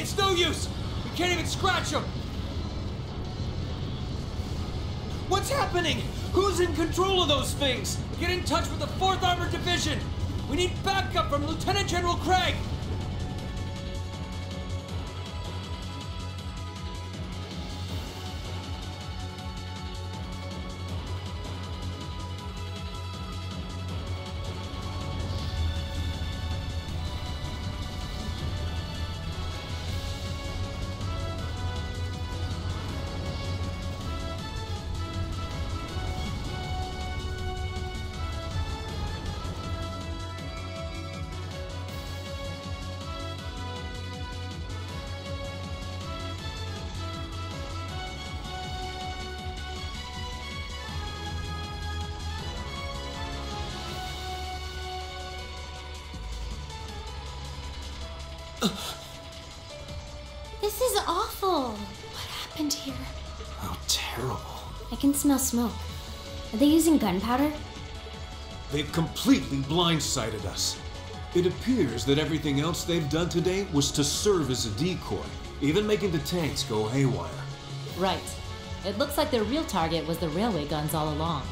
It's no use! We can't even scratch them! What's happening? Who's in control of those things? Get in touch with the 4th Armored Division! We need backup from Lieutenant General Craig! This is awful. What happened here? How terrible. I can smell smoke. Are they using gunpowder? They've completely blindsided us. It appears that everything else they've done today was to serve as a decoy, even making the tanks go haywire. Right. It looks like their real target was the railway guns all along.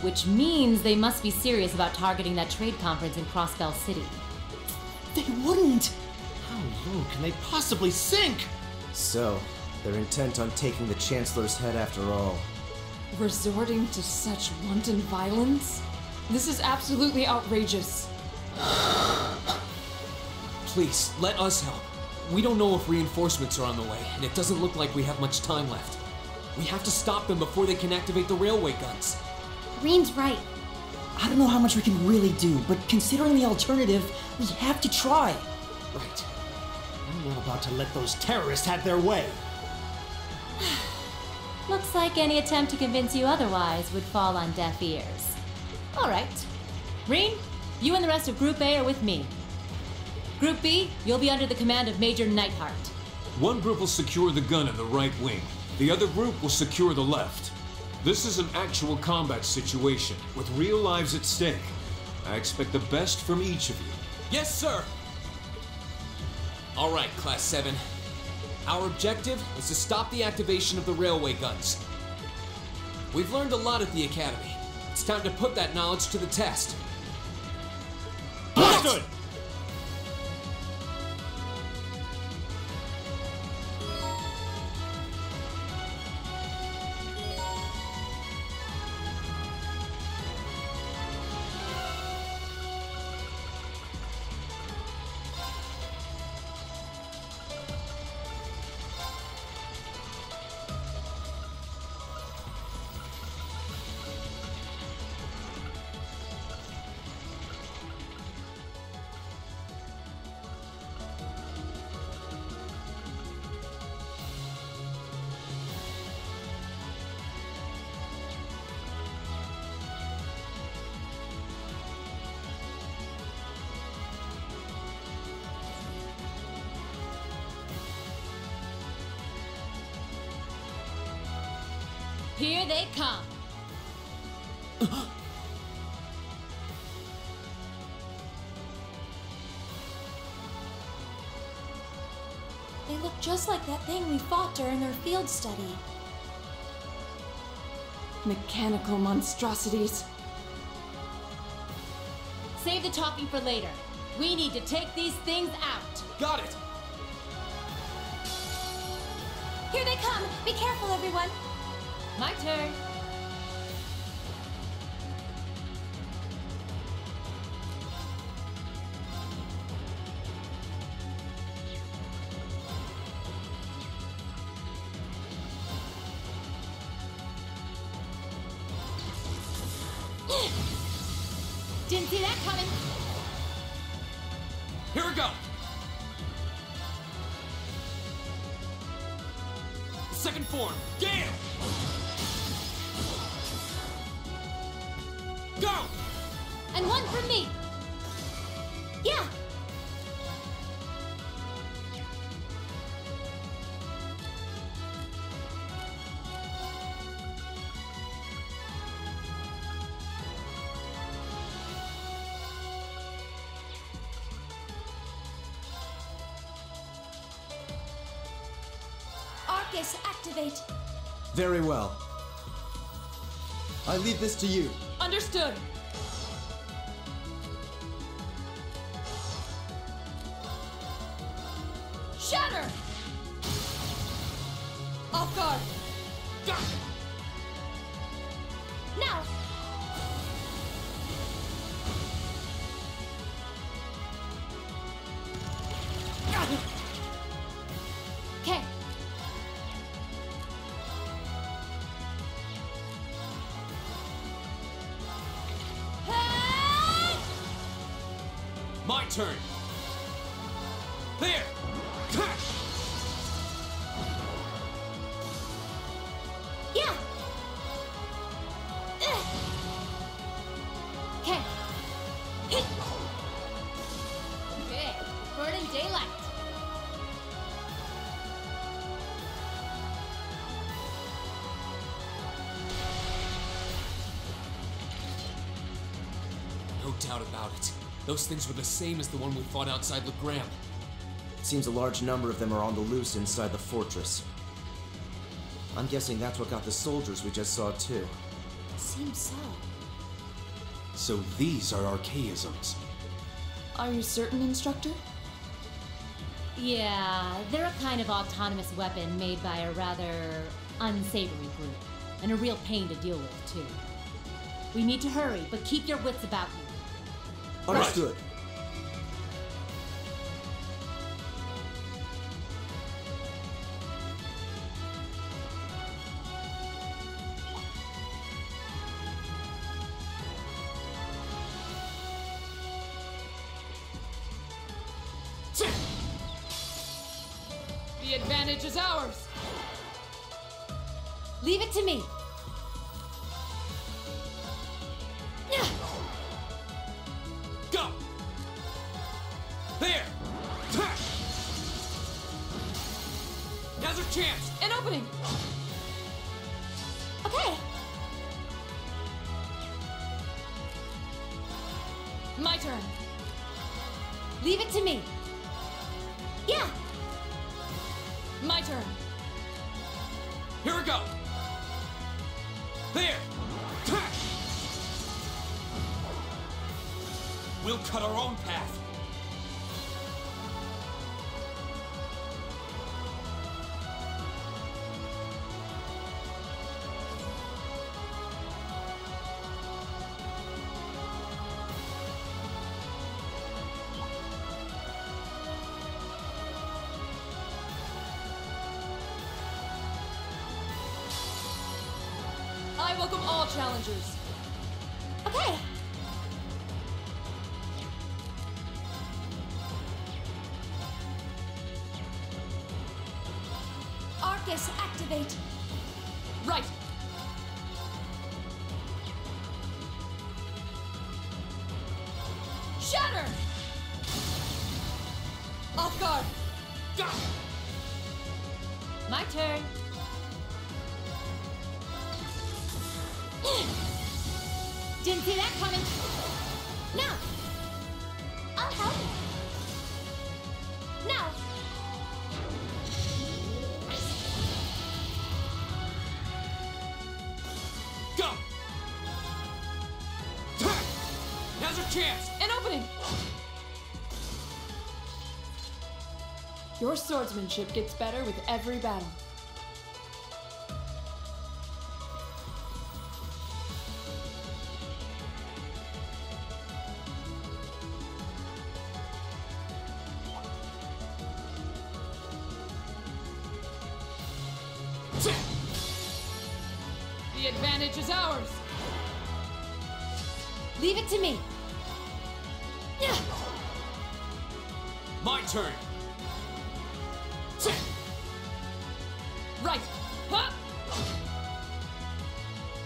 Which means they must be serious about targeting that trade conference in Crossbell City. They wouldn't! How low can they possibly sink? So, they're intent on taking the Chancellor's head after all. Resorting to such wanton violence? This is absolutely outrageous. Please, let us help. We don't know if reinforcements are on the way, and it doesn't look like we have much time left. We have to stop them before they can activate the railway guns. Green's right. I don't know how much we can really do, but considering the alternative, we have to try. Right. I'm not about to let those terrorists have their way. Looks like any attempt to convince you otherwise would fall on deaf ears. All right. Reen, you and the rest of Group A are with me. Group B, you'll be under the command of Major Neidhart. One group will secure the gun in the right wing. The other group will secure the left. This is an actual combat situation, with real lives at stake. I expect the best from each of you. Yes, sir! All right, Class 7. Our objective is to stop the activation of the railway guns. We've learned a lot at the Academy. It's time to put that knowledge to the test. Understood! Here they come. They look just like that thing we fought during our field study. Mechanical monstrosities. Save the talking for later. We need to take these things out. Got it! Here they come! Be careful, everyone! My turn. Didn't see that coming. Here we go! Second form, Gale! Go! And one for me! Yeah! Arcus, activate! Very well. I leave this to you. Understood. Shatter! Off guard! Now! Okay. My turn. There. Yeah! Okay. Okay. Burning daylight. No doubt about it. Those things were the same as the one we fought outside Legram. It seems a large number of them are on the loose inside the fortress. I'm guessing that's what got the soldiers we just saw too. Seems so. So these are archaisms. Are you certain, Instructor? Yeah, they're a kind of autonomous weapon made by a rather unsavory group. And a real pain to deal with, too. We need to hurry, but keep your wits about you. Understood. The advantage is ours! Leave it to me. Go! There! Now's our chance! An opening! Okay! My turn! Leave it to me. Yeah! My turn! Here we go! There! We'll cut our own path. I welcome all challengers! Okay! Arcus, activate! Right! Shatter! Off guard! My turn. Didn't see that coming. Now! I'll help! Now! Go! Now's our chance! An opening! Your swordsmanship gets better with every battle. The advantage is ours! Leave it to me. My turn! Right! Huh?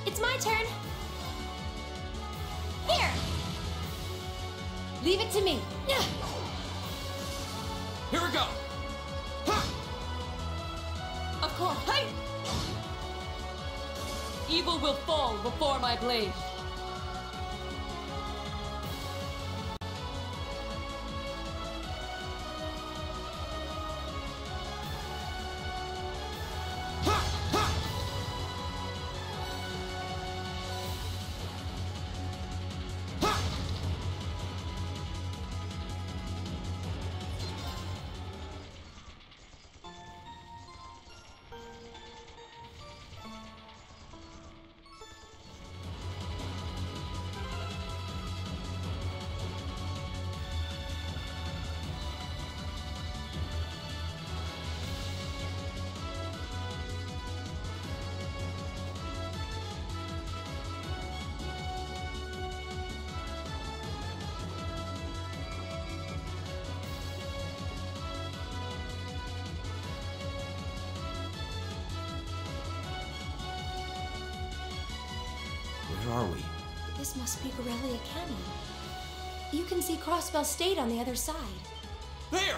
It's my turn! Here! Leave it to me. Here we go! Of course! Hey! Evil will fall before my blade. are we? This must be Corellia Canyon. You can see Crossbell State on the other side. There!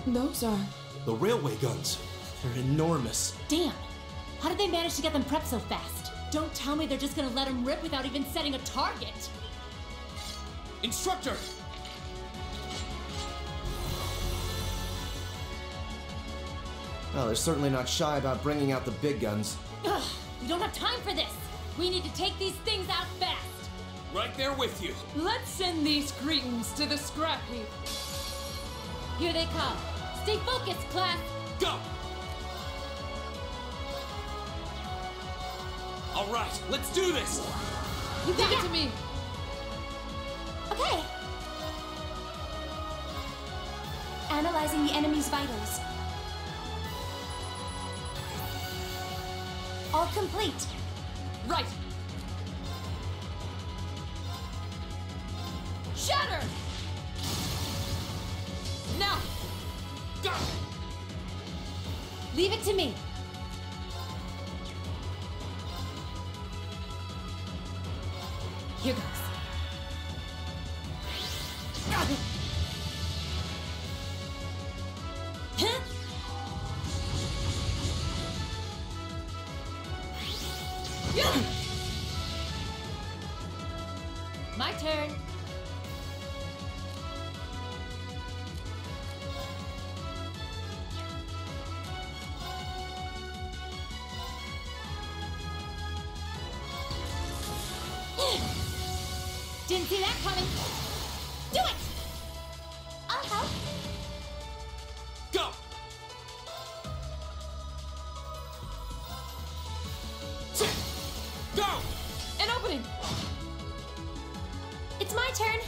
Those are... The railway guns. They're enormous. Damn! How did they manage to get them prepped so fast? Don't tell me they're just gonna let them rip without even setting a target! Instructor! Well, they're certainly not shy about bringing out the big guns. Ugh! We don't have time for this! We need to take these things out fast! Right there with you. Let's send these cretins to the scrap heap. Here they come! Stay focused, class! Go! All right, let's do this! You give it to me. Okay. Analyzing the enemy's vitals. All complete. Right. Shatter! Now! Go! Leave it to me! Here goes. Huh? My turn. Didn't see that coming. Do it! I'll help. Go! Go! An opening! It's my turn.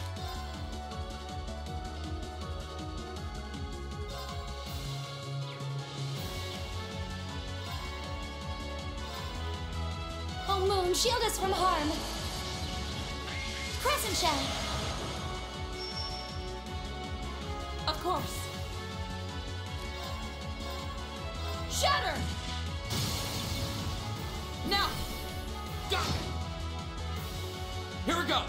Oh, Moon, shield us from harm. Crescent Shell. Of course. Shatter! Now! Go! Here we go!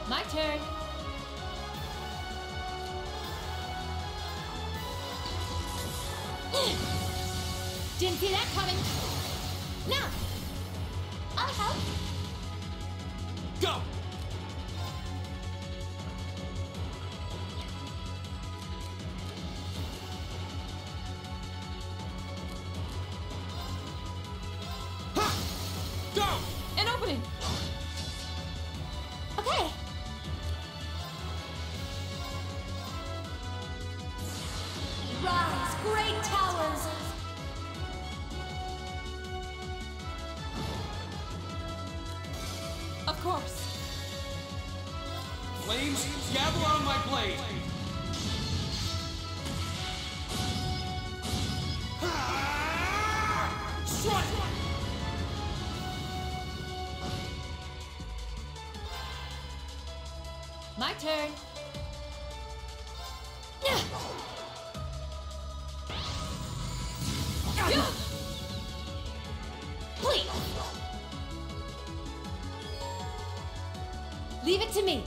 My turn. Didn't see that coming. Now. I'll help. Go! Ha! Go! An opening! Okay. Rise, great towers. Of course. Flames, gavel on my blade! Strike! My turn. Please. Leave it to me.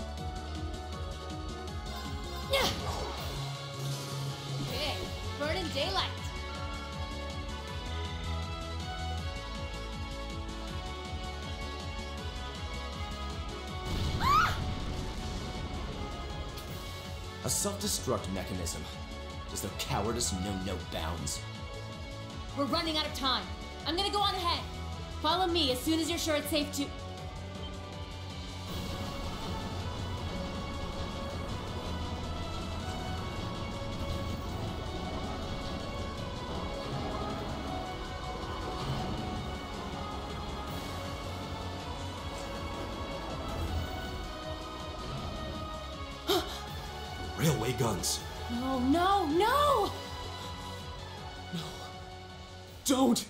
Okay, burning daylight. A self-destruct mechanism. Does their cowardice know no bounds? We're running out of time. I'm gonna go on ahead. Follow me as soon as you're sure it's safe to... Railway guns. No, no, no! Don't!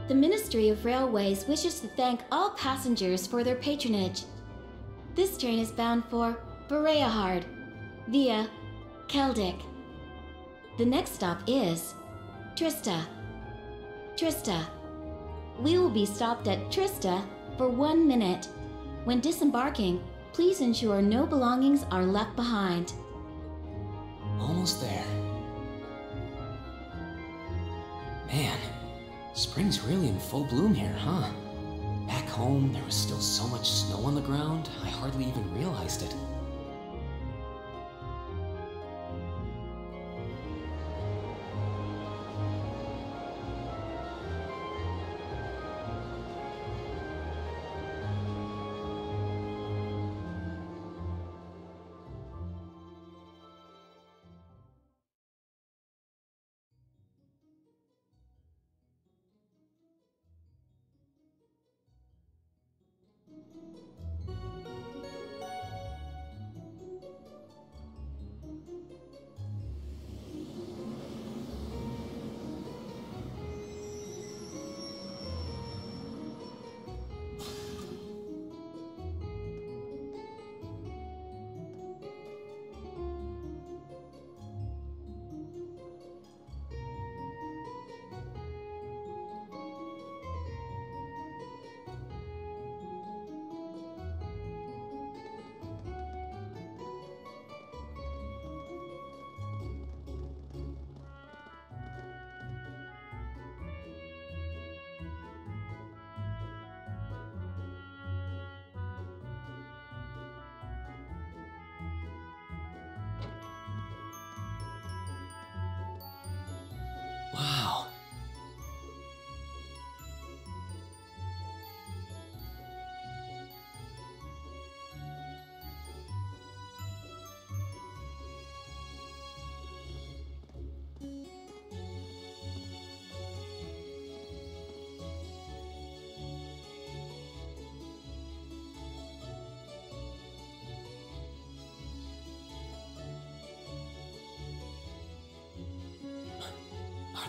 The Ministry of Railways wishes to thank all passengers for their patronage. This train is bound for Bereahard via Keldic. The next stop is Trista. Trista. We will be stopped at Trista for 1 minute. When disembarking, please ensure no belongings are left behind. Almost there. Man, spring's really in full bloom here, huh? Back home, there was still so much snow on the ground, I hardly even realized it.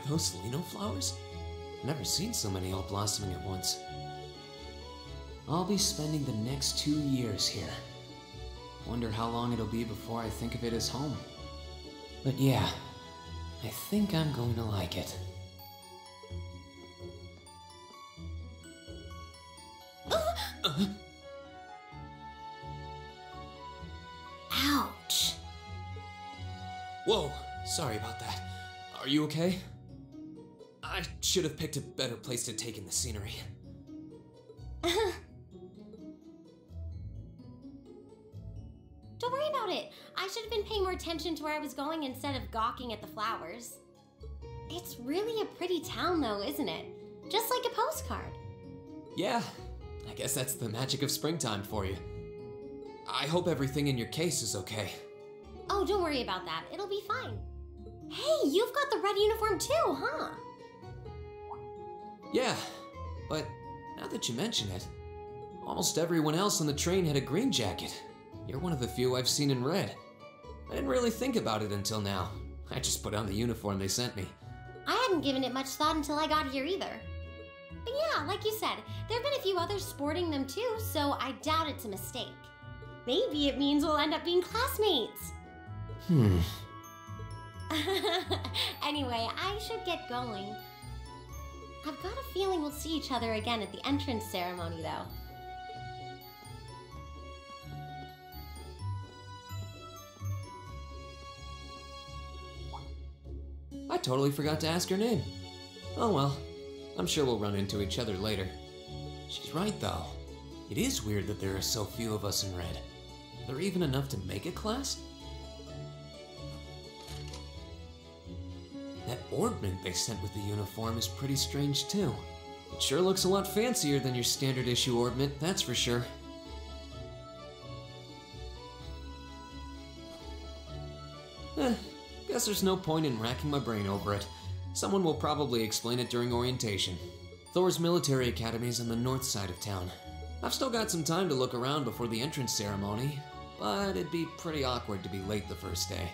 those Lino flowers? I've never seen so many all blossoming at once. I'll be spending the next 2 years here. Wonder how long it'll be before I think of it as home. But yeah, I think I'm going to like it. Ouch. Whoa, sorry about that. Are you okay? I should have picked a better place to take in the scenery. Don't worry about it. I should have been paying more attention to where I was going instead of gawking at the flowers. It's really a pretty town though, isn't it? Just like a postcard. Yeah, I guess that's the magic of springtime for you. I hope everything in your case is okay. Oh, don't worry about that. It'll be fine. Hey, you've got the red uniform too, huh? Yeah, but now that you mention it, almost everyone else on the train had a green jacket. You're one of the few I've seen in red. I didn't really think about it until now. I just put on the uniform they sent me. I hadn't given it much thought until I got here either. But yeah, like you said, there have been a few others sporting them too, so I doubt it's a mistake. Maybe it means we'll end up being classmates. Anyway, I should get going. I've got a feeling we'll see each other again at the entrance ceremony though. I totally forgot to ask her name. Oh well, I'm sure we'll run into each other later. She's right though. It is weird that there are so few of us in red. Are there even enough to make a class? That ornament they sent with the uniform is pretty strange too. It sure looks a lot fancier than your standard issue ornament, that's for sure. Guess there's no point in racking my brain over it. Someone will probably explain it during orientation. Thor's military academy's on the north side of town. I've still got some time to look around before the entrance ceremony, but it'd be pretty awkward to be late the first day.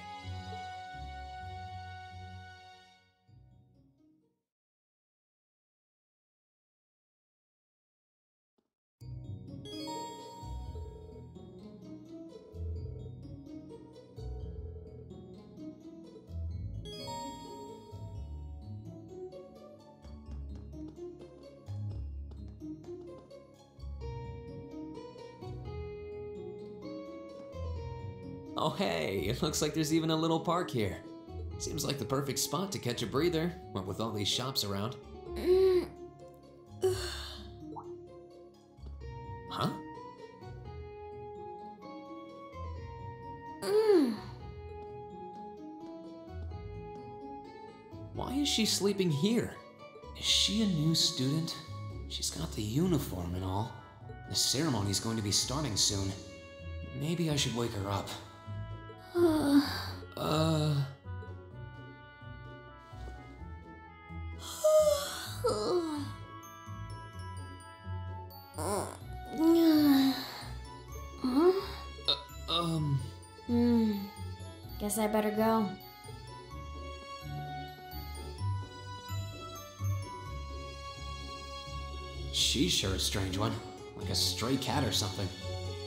Oh hey, it looks like there's even a little park here. Seems like the perfect spot to catch a breather, what with all these shops around. Huh? Why is she sleeping here? Is she a new student? She's got the uniform and all. The ceremony's going to be starting soon. Maybe I should wake her up. Guess I better go. She's sure a strange one, like a stray cat or something.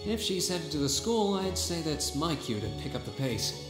If she's headed to the school, I'd say that's my cue to pick up the pace.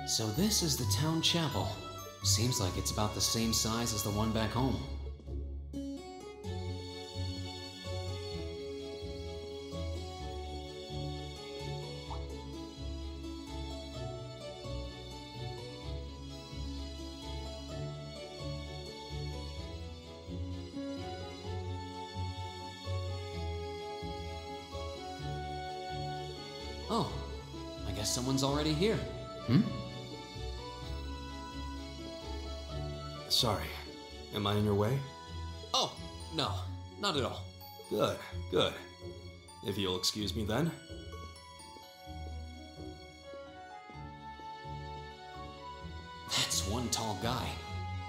So this is the town chapel. Seems like it's about the same size as the one back home. Oh, I guess someone's already here. Sorry. Am I in your way? Oh, no, not at all. Good, good. If you'll excuse me then. That's one tall guy.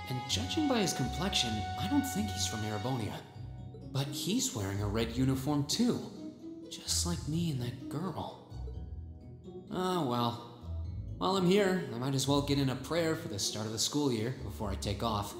And judging by his complexion, I don't think he's from Erebonia. But he's wearing a red uniform too. Just like me and that girl. Oh well. While I'm here, I might as well get in a prayer for the start of the school year before I take off.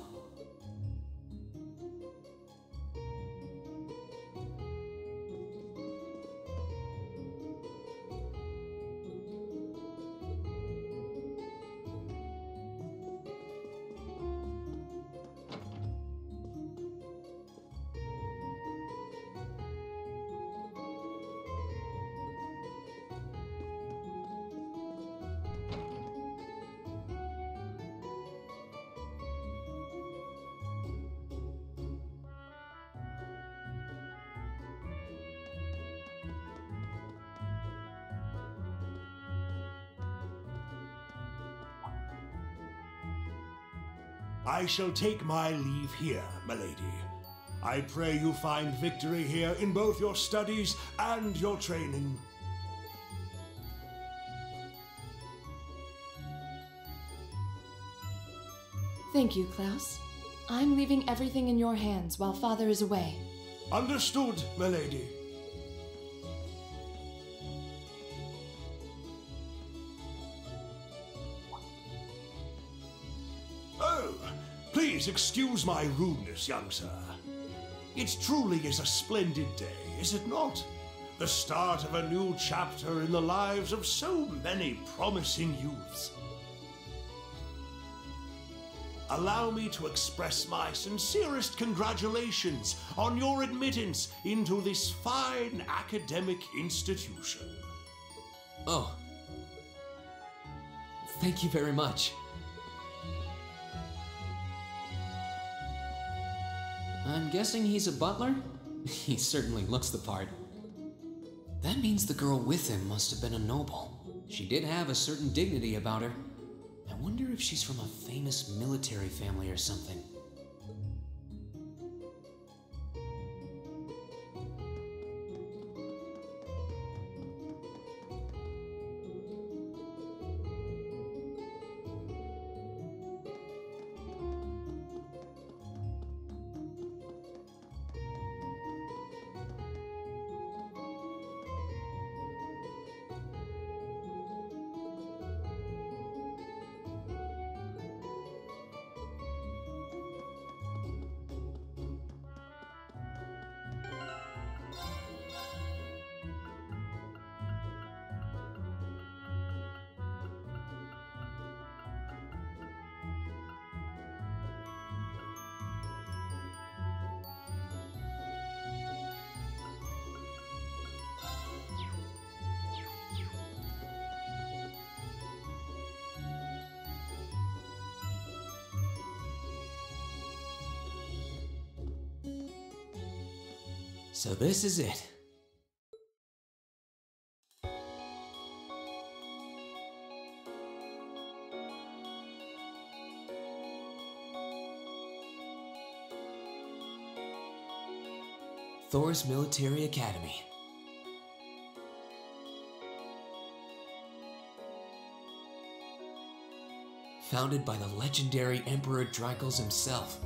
I shall take my leave here, milady. I pray you find victory here in both your studies and your training. Thank you, Klaus. I'm leaving everything in your hands while Father is away. Understood, milady. Please excuse my rudeness, young sir. It truly is a splendid day, is it not? The start of a new chapter in the lives of so many promising youths. Allow me to express my sincerest congratulations on your admittance into this fine academic institution. Oh. Thank you very much. I'm guessing he's a butler? He certainly looks the part. That means the girl with him must have been a noble. She did have a certain dignity about her. I wonder if she's from a famous military family or something. So this is it. Thor's Military Academy. Founded by the legendary Emperor Drykos himself.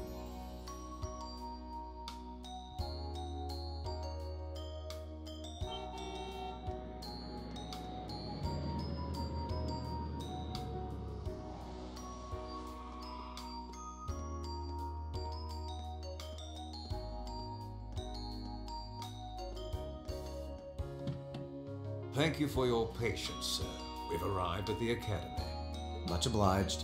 Thank you for your patience, sir. We've arrived at the Academy. Much obliged.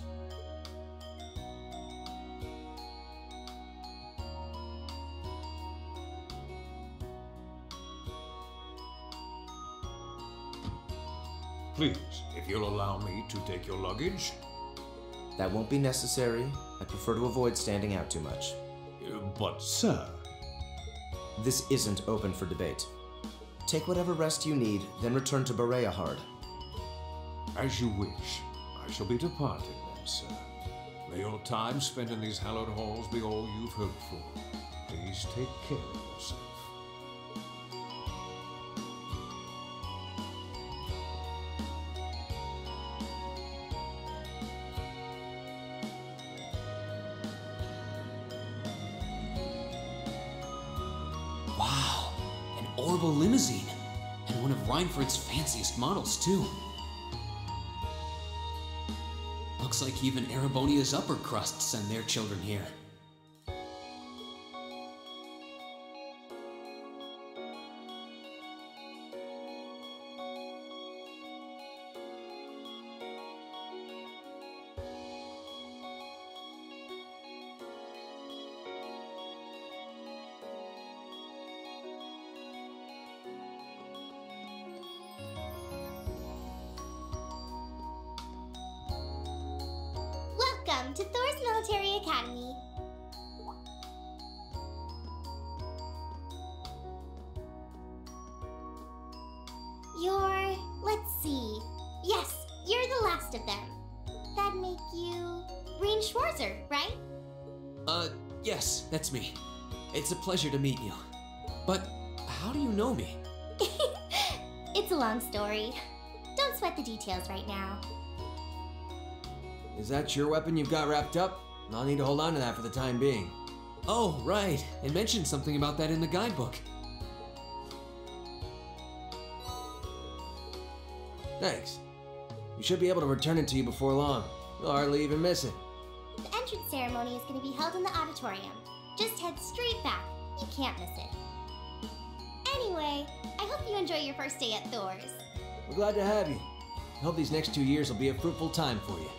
Please, if you'll allow me to take your luggage. That won't be necessary. I prefer to avoid standing out too much. But, sir... This isn't open for debate. Take whatever rest you need, then return to Bereahard. As you wish. I shall be departing then, sir. May your time spent in these hallowed halls be all you've hoped for. Please take care of yourself. Wow, an orbital limousine. And one of Reinford's fanciest models, too. Looks like even Erebonia's upper crust send their children here. Welcome to Thor's Military Academy. Let's see. Yes, you're the last of them. That'd make you Rean Schwarzer, right? Yes, that's me. It's a pleasure to meet you. But how do you know me? It's a long story. Don't sweat the details right now. Is that your weapon you've got wrapped up? I'll need to hold on to that for the time being. Oh, right. It mentioned something about that in the guidebook. Thanks. We should be able to return it to you before long. You'll hardly even miss it. The entrance ceremony is going to be held in the auditorium. Just head straight back. You can't miss it. Anyway, I hope you enjoy your first day at Thor's. We're glad to have you. I hope these next 2 years will be a fruitful time for you.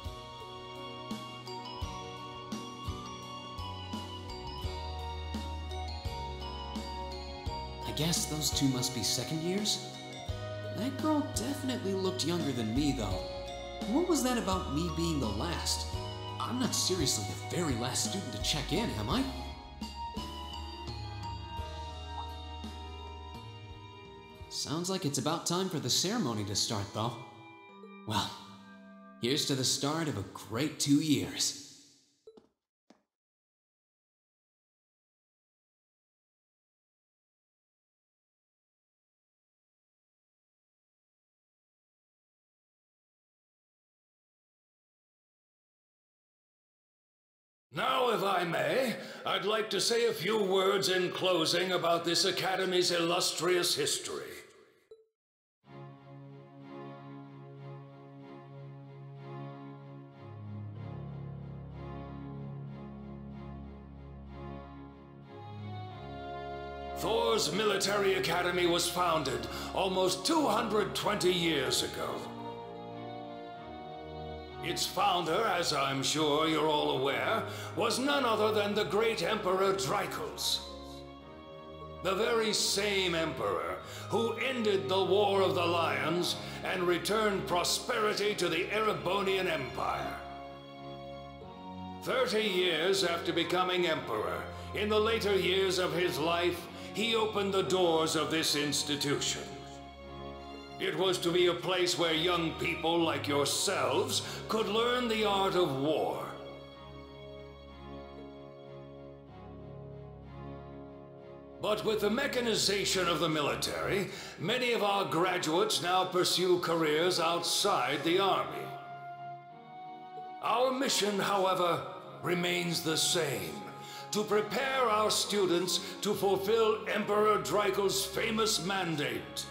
I guess those two must be second years? That girl definitely looked younger than me, though. What was that about me being the last? I'm not seriously the very last student to check in, am I? Sounds like it's about time for the ceremony to start, though. Well, here's to the start of a great 2 years. Now, if I may, I'd like to say a few words in closing about this Academy's illustrious history. Thor's Military Academy was founded almost 220 years ago. Its founder, as I'm sure you're all aware, was none other than the great Emperor Dreichels. The very same emperor who ended the War of the Lions and returned prosperity to the Erebonian Empire. 30 years after becoming emperor, in the later years of his life, he opened the doors of this institution. It was to be a place where young people like yourselves could learn the art of war. But with the mechanization of the military, many of our graduates now pursue careers outside the army. Our mission, however, remains the same: to prepare our students to fulfill Emperor Dreichels' famous mandate.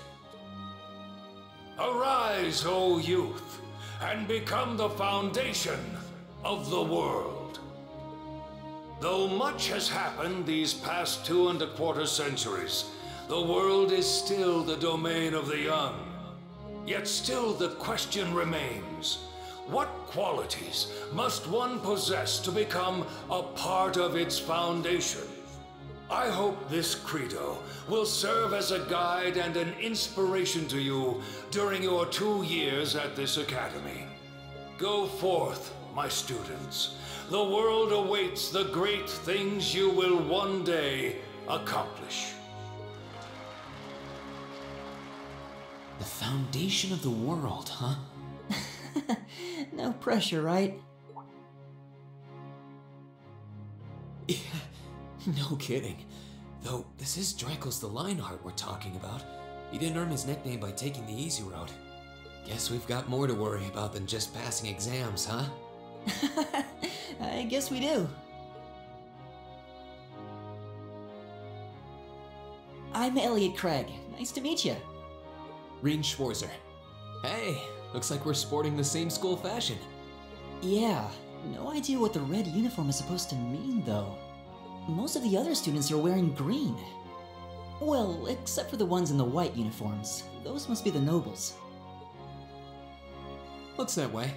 Arise, O youth, and become the foundation of the world. Though much has happened these past 2¼ centuries, the world is still the domain of the young. Yet still the question remains, What qualities must one possess to become a part of its foundation? I hope this credo will serve as a guide and an inspiration to you during your 2 years at this academy. Go forth, my students. The world awaits the great things you will one day accomplish. The foundation of the world, huh? No pressure, right? Yeah, no kidding. Though, this is Draco's the Lionheart we're talking about. He didn't earn his nickname by taking the easy road. Guess we've got more to worry about than just passing exams, huh? I guess we do. I'm Elliot Craig. Nice to meet you. Rean Schwarzer. Hey, looks like we're sporting the same school fashion. Yeah, no idea what the red uniform is supposed to mean, though. Most of the other students are wearing green. Well, except for the ones in the white uniforms. Those must be the nobles. Looks that way.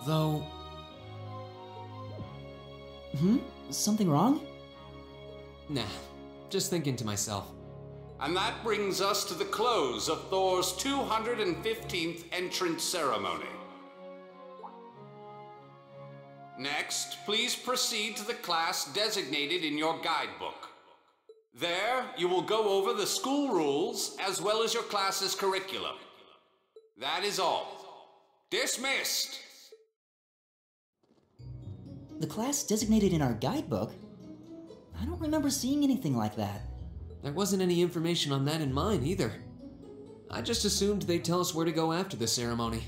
Though... Something wrong? Nah, just thinking to myself. And that brings us to the close of Thor's 215th entrance ceremony. Next, please proceed to the class designated in your guidebook. There, you will go over the school rules as well as your class's curriculum. That is all. Dismissed! The class designated in our guidebook? I don't remember seeing anything like that. There wasn't any information on that in mine either. I just assumed they'd tell us where to go after the ceremony.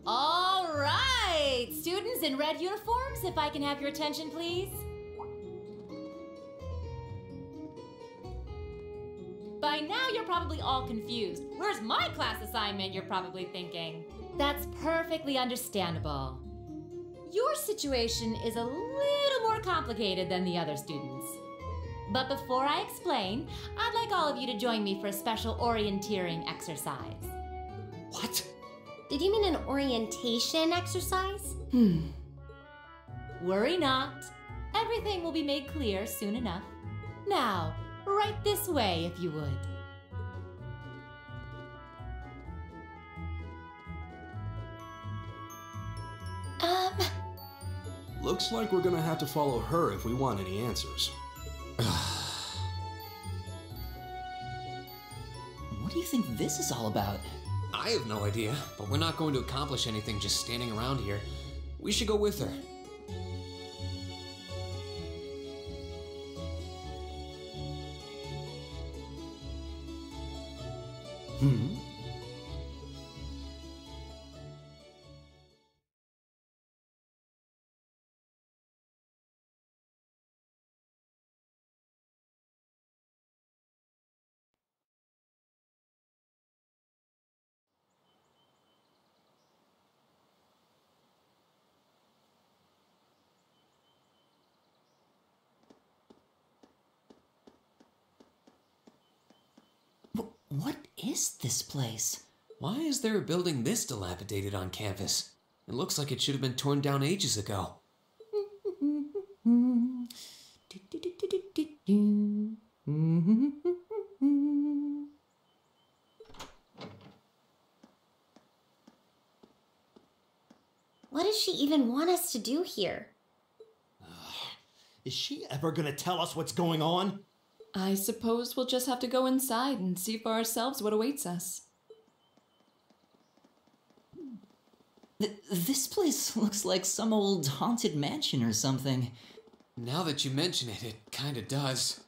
All right! Students in red uniforms, if I can have your attention, please. By now, you're probably all confused. Where's my class assignment, you're probably thinking. That's perfectly understandable. Your situation is a little more complicated than the other students. But before I explain, I'd like all of you to join me for a special orienteering exercise. What? Did you mean an orientation exercise? Worry not. Everything will be made clear soon enough. Now, right this way if you would. Looks like we're gonna have to follow her if we want any answers. What do you think this is all about? I have no idea, but we're not going to accomplish anything just standing around here. We should go with her. What is this place? Why is there a building this dilapidated on campus? It looks like it should have been torn down ages ago. What does she even want us to do here? Is she ever gonna tell us what's going on? I suppose we'll just have to go inside and see for ourselves what awaits us. This place looks like some old haunted mansion or something. Now that you mention it, it kinda does.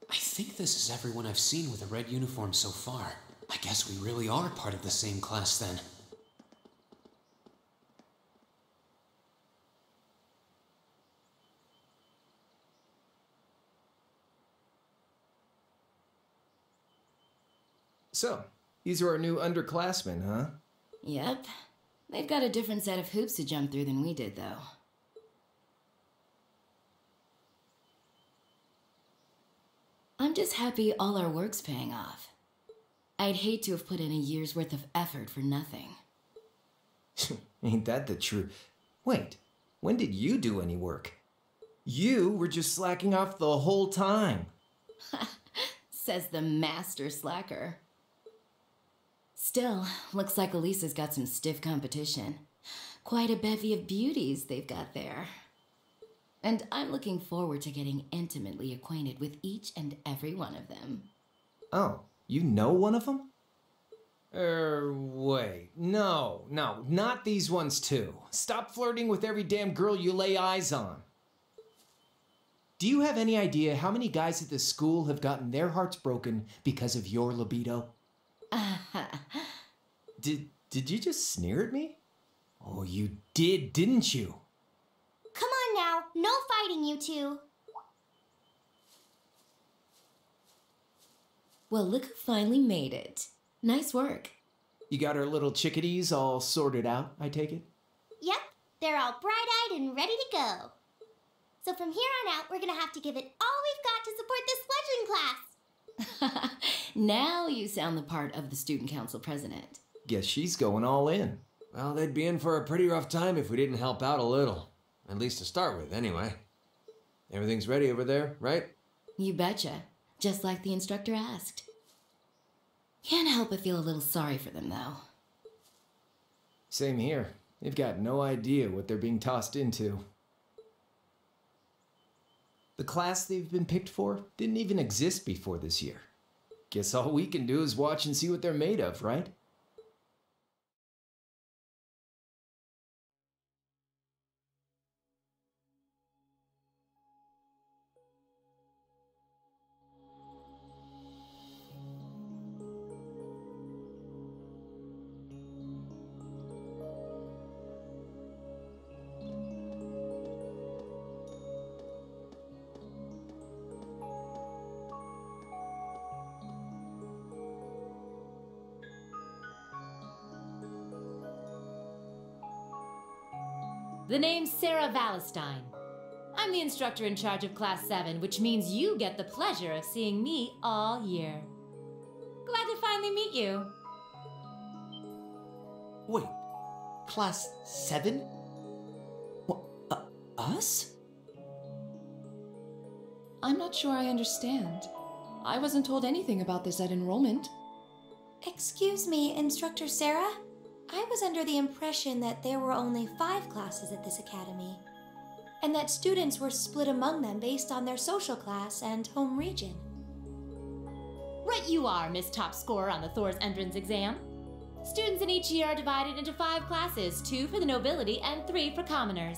I think this is everyone I've seen with a red uniform so far. I guess we really are part of the same class then. So, these are our new underclassmen, huh? Yep. They've got a different set of hoops to jump through than we did, though. I'm just happy all our work's paying off. I'd hate to have put in a year's worth of effort for nothing. Ain't that the truth? Wait, when did you do any work? You were just slacking off the whole time. Says the master slacker. Still, looks like Elisa's got some stiff competition. Quite a bevy of beauties they've got there. And I'm looking forward to getting intimately acquainted with each and every one of them. Oh, you know one of them? Wait. No, not these ones too. Stop flirting with every damn girl you lay eyes on. Do you have any idea how many guys at this school have gotten their hearts broken because of your libido? Did you just sneer at me? Oh, you did, didn't you? Come on now, no fighting, you two. Well, look who finally made it. Nice work. You got our little chickadees all sorted out, I take it? Yep, they're all bright-eyed and ready to go. So from here on out, we're gonna have to give it all we've got to support this fledgling class. Now you sound the part of the student council president. Guess she's going all in. Well, they'd be in for a pretty rough time if we didn't help out a little. At least to start with, anyway. Everything's ready over there, right? You betcha. Just like the instructor asked. Can't help but feel a little sorry for them, though. Same here. They've got no idea what they're being tossed into. The class they've been picked for didn't even exist before this year. Guess all we can do is watch and see what they're made of, right? The name's Sarah Valestine. I'm the instructor in charge of Class 7, which means you get the pleasure of seeing me all year. Glad to finally meet you. Wait, Class 7? What, us? I'm not sure I understand. I wasn't told anything about this at enrollment. Excuse me, Instructor Sarah? I was under the impression that there were only 5 classes at this academy, and that students were split among them based on their social class and home region. Right you are, Miss Top Scorer on the Thor's entrance exam. Students in each year are divided into 5 classes, 2 for the nobility and 3 for commoners.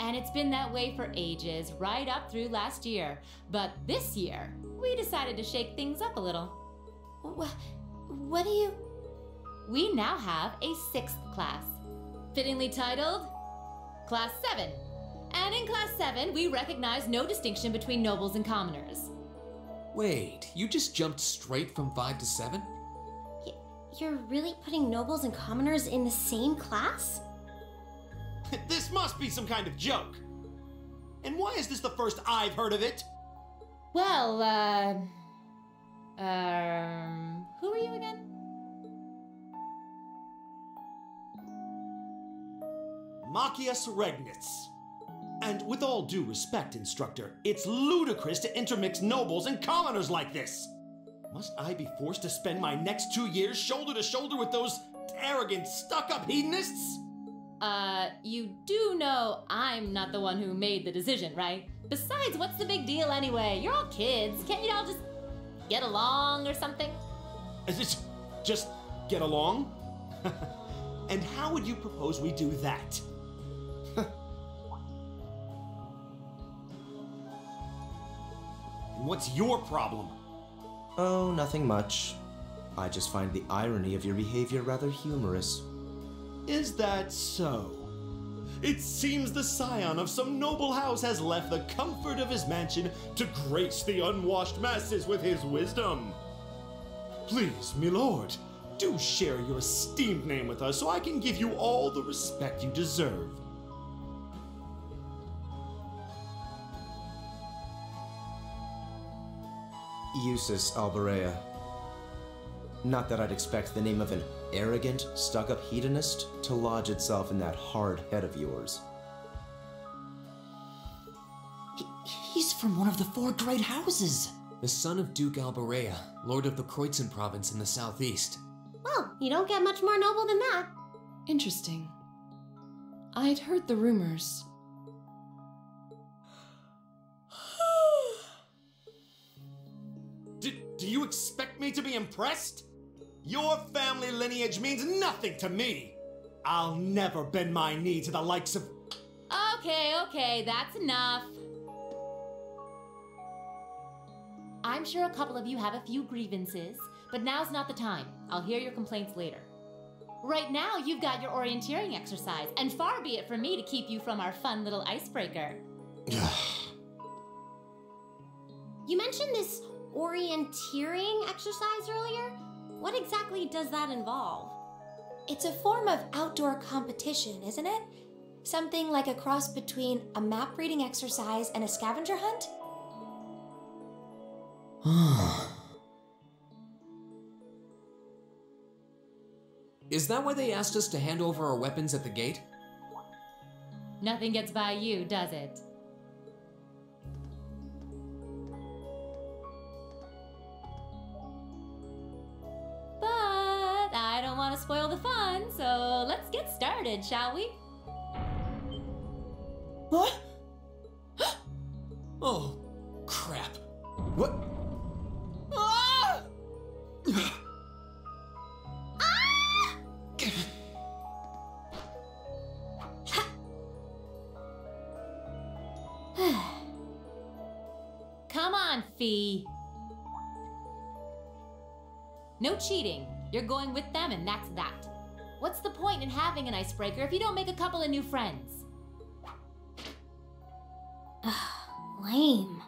And it's been that way for ages, right up through last year. But this year, we decided to shake things up a little. What do you... We now have a 6th class, fittingly titled Class 7. And in Class 7, we recognize no distinction between nobles and commoners. Wait, you just jumped straight from 5 to 7? You're really putting nobles and commoners in the same class? This must be some kind of joke. And why is this the first I've heard of it? Well, who are you again? Machias Regnitz. And with all due respect, Instructor, it's ludicrous to intermix nobles and commoners like this. Must I be forced to spend my next 2 years shoulder to shoulder with those arrogant, stuck-up hedonists? You do know I'm not the one who made the decision, right? Besides, what's the big deal anyway? You're all kids. Can't you all just get along or something? Just get along? And how would you propose we do that? What's your problem? Oh, nothing much. I just find the irony of your behavior rather humorous. Is that so? It seems the scion of some noble house has left the comfort of his mansion to grace the unwashed masses with his wisdom. Please, milord, do share your esteemed name with us so I can give you all the respect you deserve. Eustace Alberea. Not that I'd expect the name of an arrogant, stuck-up hedonist to lodge itself in that hard head of yours. from one of the 4 great houses. The son of Duke Alberea, lord of the Kreutzen province in the southeast. Well, you don't get much more noble than that. Interesting. I'd heard the rumors. Do you expect me to be impressed? Your family lineage means nothing to me. I'll never bend my knee to the likes of... Okay, that's enough. I'm sure a couple of you have a few grievances, but now's not the time. I'll hear your complaints later. Right now, you've got your orienteering exercise, and far be it from me to keep you from our fun little icebreaker. You mentioned this orienteering exercise earlier? What exactly does that involve? It's a form of outdoor competition, isn't it? Something like a cross between a map reading exercise and a scavenger hunt? Is that why they asked us to hand over our weapons at the gate? Nothing gets by you, does it? But I don't want to spoil the fun, so let's get started, shall we? What? Oh, crap. What? Ah! Come on, Fee. No cheating. You're going with them and that's that. What's the point in having an icebreaker if you don't make a couple of new friends? Lame.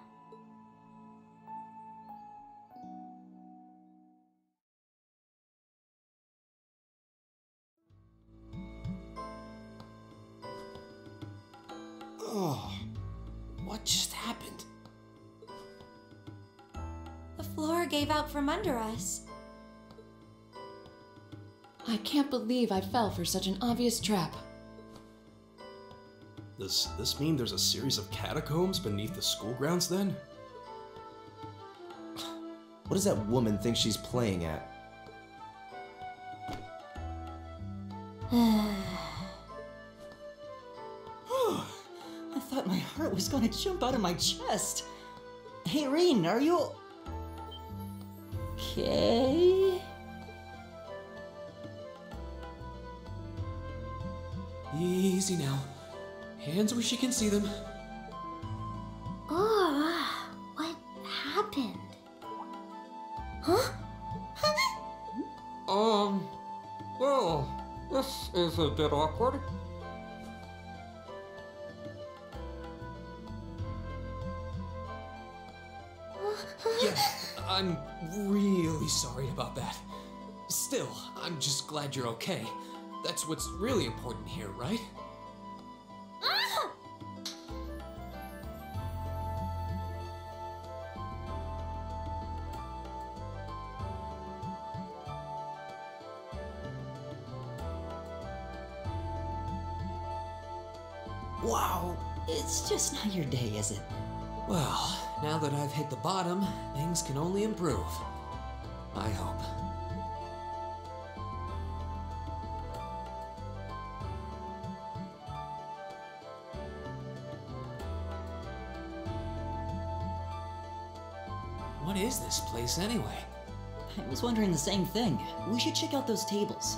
Oh, what just happened? The floor gave out from under us. I can't believe I fell for such an obvious trap. Does this mean there's a series of catacombs beneath the school grounds then? What does that woman think she's playing at? I thought my heart was gonna jump out of my chest. Hey, Reen, are you... okay? Easy now. Hands where she can see them. Oh, what happened? Huh? Well, this is a bit awkward. Yeah, I'm really sorry about that. Still, I'm just glad you're okay. That's what's really important here, right? Wow, it's just not your day, is it? Well, now that I've hit the bottom, things can only improve. I hope. What is this place anyway? I was wondering the same thing. We should check out those tables.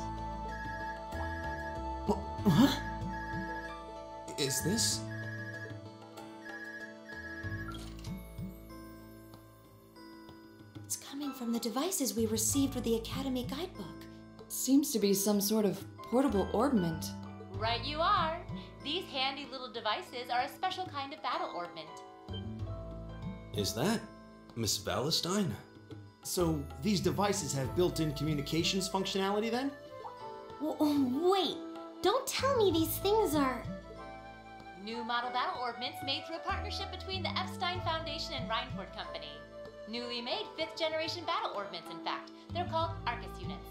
Huh? Is this? It's coming from the devices we received with the Academy guidebook. Seems to be some sort of portable orbment. Right you are. These handy little devices are a special kind of battle orbment. Is that Miss Valestine? So, these devices have built-in communications functionality then? Wait, don't tell me these things are... New model battle orbments made through a partnership between the Epstein Foundation and Reinford Company. Newly made 5th generation battle orbments, in fact. They're called Arcus units.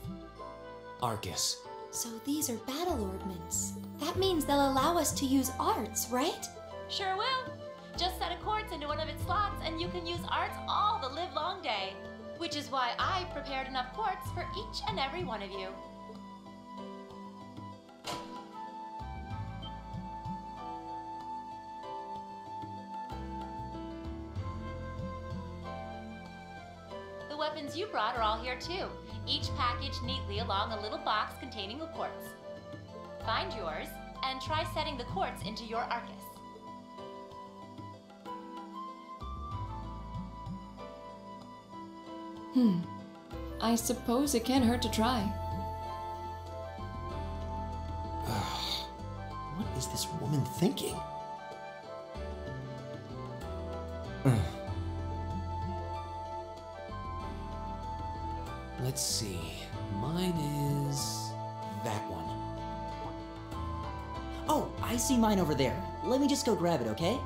Arcus. So these are battle orbments. That means they'll allow us to use arts, right? Sure will. Just set a quartz into one of its slots and you can use arts all the livelong day. Which is why I prepared enough quartz for each and every one of you. The weapons you brought are all here too, each packaged neatly along a little box containing a quartz. Find yours and try setting the quartz into your Arcus. I suppose it can't hurt to try. What is this woman thinking? Let's see. Mine is that one. Oh, I see mine over there. Let me just go grab it, okay?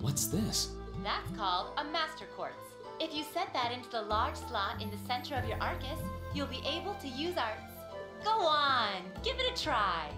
What's this? That's called a Master Quartz. If you set that into the large slot in the center of your Arcus, you'll be able to use arts. Go on, give it a try.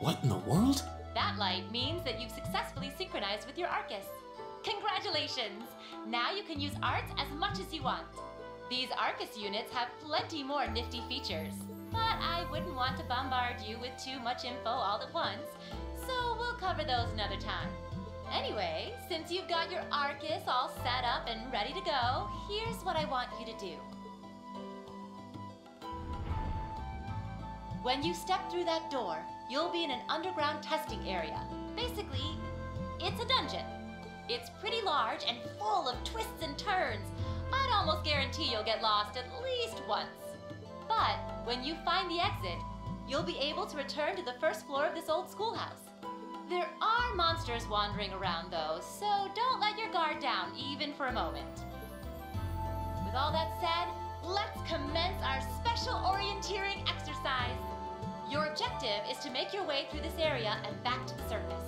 What in the world? That light means that you've successfully synchronized with your Arcus. Congratulations! Now you can use arts as much as you want. These Arcus units have plenty more nifty features, but I wouldn't want to bombard you with too much info all at once, so we'll cover those another time. Anyway, since you've got your Arcus all set up and ready to go, here's what I want you to do. When you step through that door, you'll be in an underground testing area. Basically, it's a dungeon. It's pretty large and full of twists and turns. I'd almost guarantee you'll get lost at least once. But when you find the exit, you'll be able to return to the first floor of this old schoolhouse. There are monsters wandering around, though, so don't let your guard down, even for a moment. With all that said, let's commence our special orienteering exercise. Your objective is to make your way through this area and back to the surface.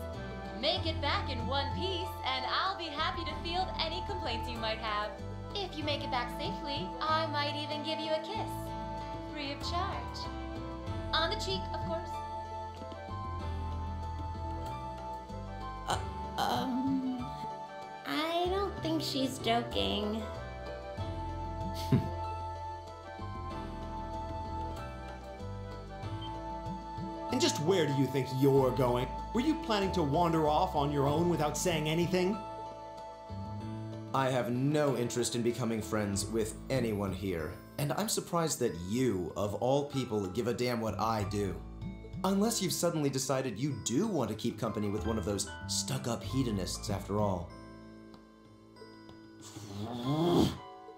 Make it back in one piece, and I'll be happy to field any complaints you might have. If you make it back safely, I might even give you a kiss. Free of charge. On the cheek, of course. I don't think she's joking. And just where do you think you're going? Were you planning to wander off on your own without saying anything? I have no interest in becoming friends with anyone here, and I'm surprised that you, of all people, give a damn what I do. Unless you've suddenly decided you do want to keep company with one of those stuck-up hedonists after all.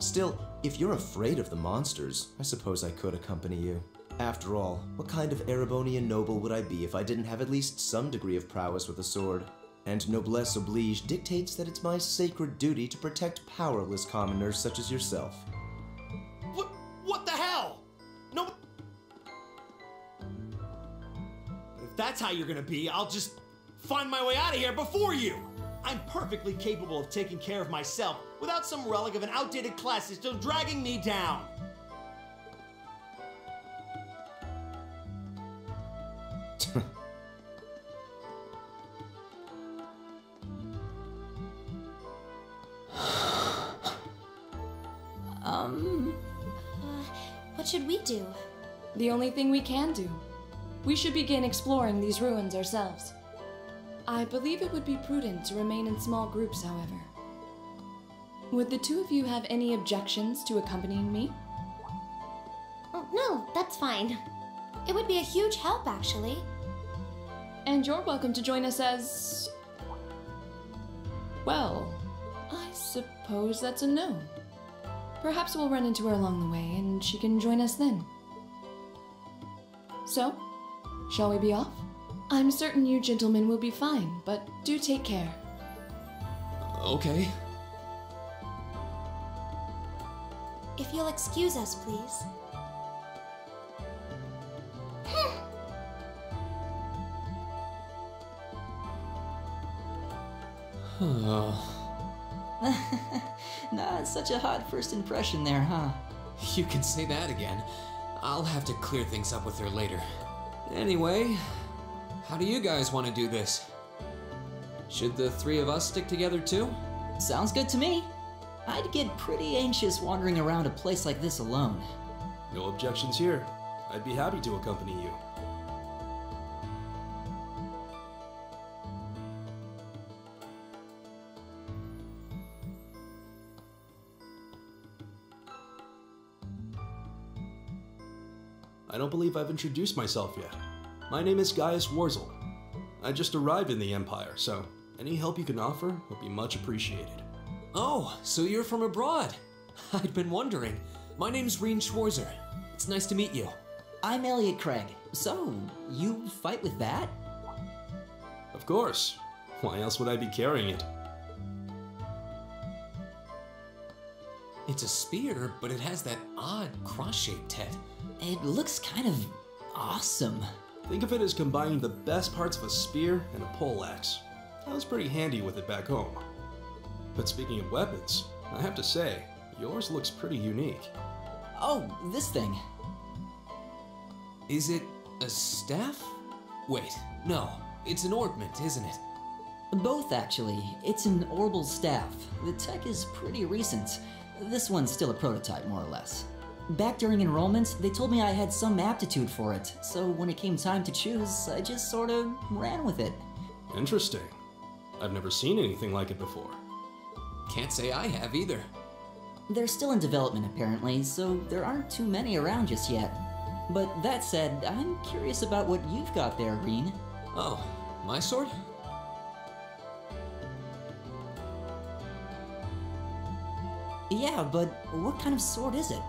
Still, if you're afraid of the monsters, I suppose I could accompany you. After all, what kind of Erebonian noble would I be if I didn't have at least some degree of prowess with a sword? And noblesse oblige dictates that it's my sacred duty to protect powerless commoners such as yourself. What the hell? No. If that's how you're gonna be, I'll just find my way out of here before you! I'm perfectly capable of taking care of myself without some relic of an outdated class system dragging me down! What should we do? The only thing we can do. We should begin exploring these ruins ourselves. I believe it would be prudent to remain in small groups, however. Would the two of you have any objections to accompanying me? Oh, no, that's fine. It would be a huge help, actually. And you're welcome to join us as... well, I suppose that's a no. Perhaps we'll run into her along the way, and she can join us then. So, shall we be off? I'm certain you gentlemen will be fine, but do take care. Okay. If you'll excuse us, please. Not such a hot first impression there, huh? You can say that again. I'll have to clear things up with her later. Anyway, how do you guys want to do this? Should the three of us stick together too? Sounds good to me. I'd get pretty anxious wandering around a place like this alone. No objections here. I'd be happy to accompany you. I don't believe I've introduced myself yet. My name is Gaius Warzel. I just arrived in the Empire, so any help you can offer would be much appreciated. Oh, so you're from abroad. I'd been wondering. My name's Reen Schwarzer. It's nice to meet you. I'm Elliot Craig. So, you fight with that? Of course. Why else would I be carrying it? It's a spear, but it has that odd cross-shaped head. It looks kind of awesome. Think of it as combining the best parts of a spear and a poleaxe. I was pretty handy with it back home. But speaking of weapons, I have to say, yours looks pretty unique. Oh, this thing. Is it a staff? Wait, no, it's an ornament, isn't it? Both, actually. It's an orbal staff. The tech is pretty recent. This one's still a prototype, more or less. Back during enrollment, they told me I had some aptitude for it, so when it came time to choose, I just sort of ran with it. Interesting. I've never seen anything like it before. Can't say I have either. They're still in development, apparently, so there aren't too many around just yet. But that said, I'm curious about what you've got there, Reen. Oh, my sword? Yeah, but what kind of sword is it?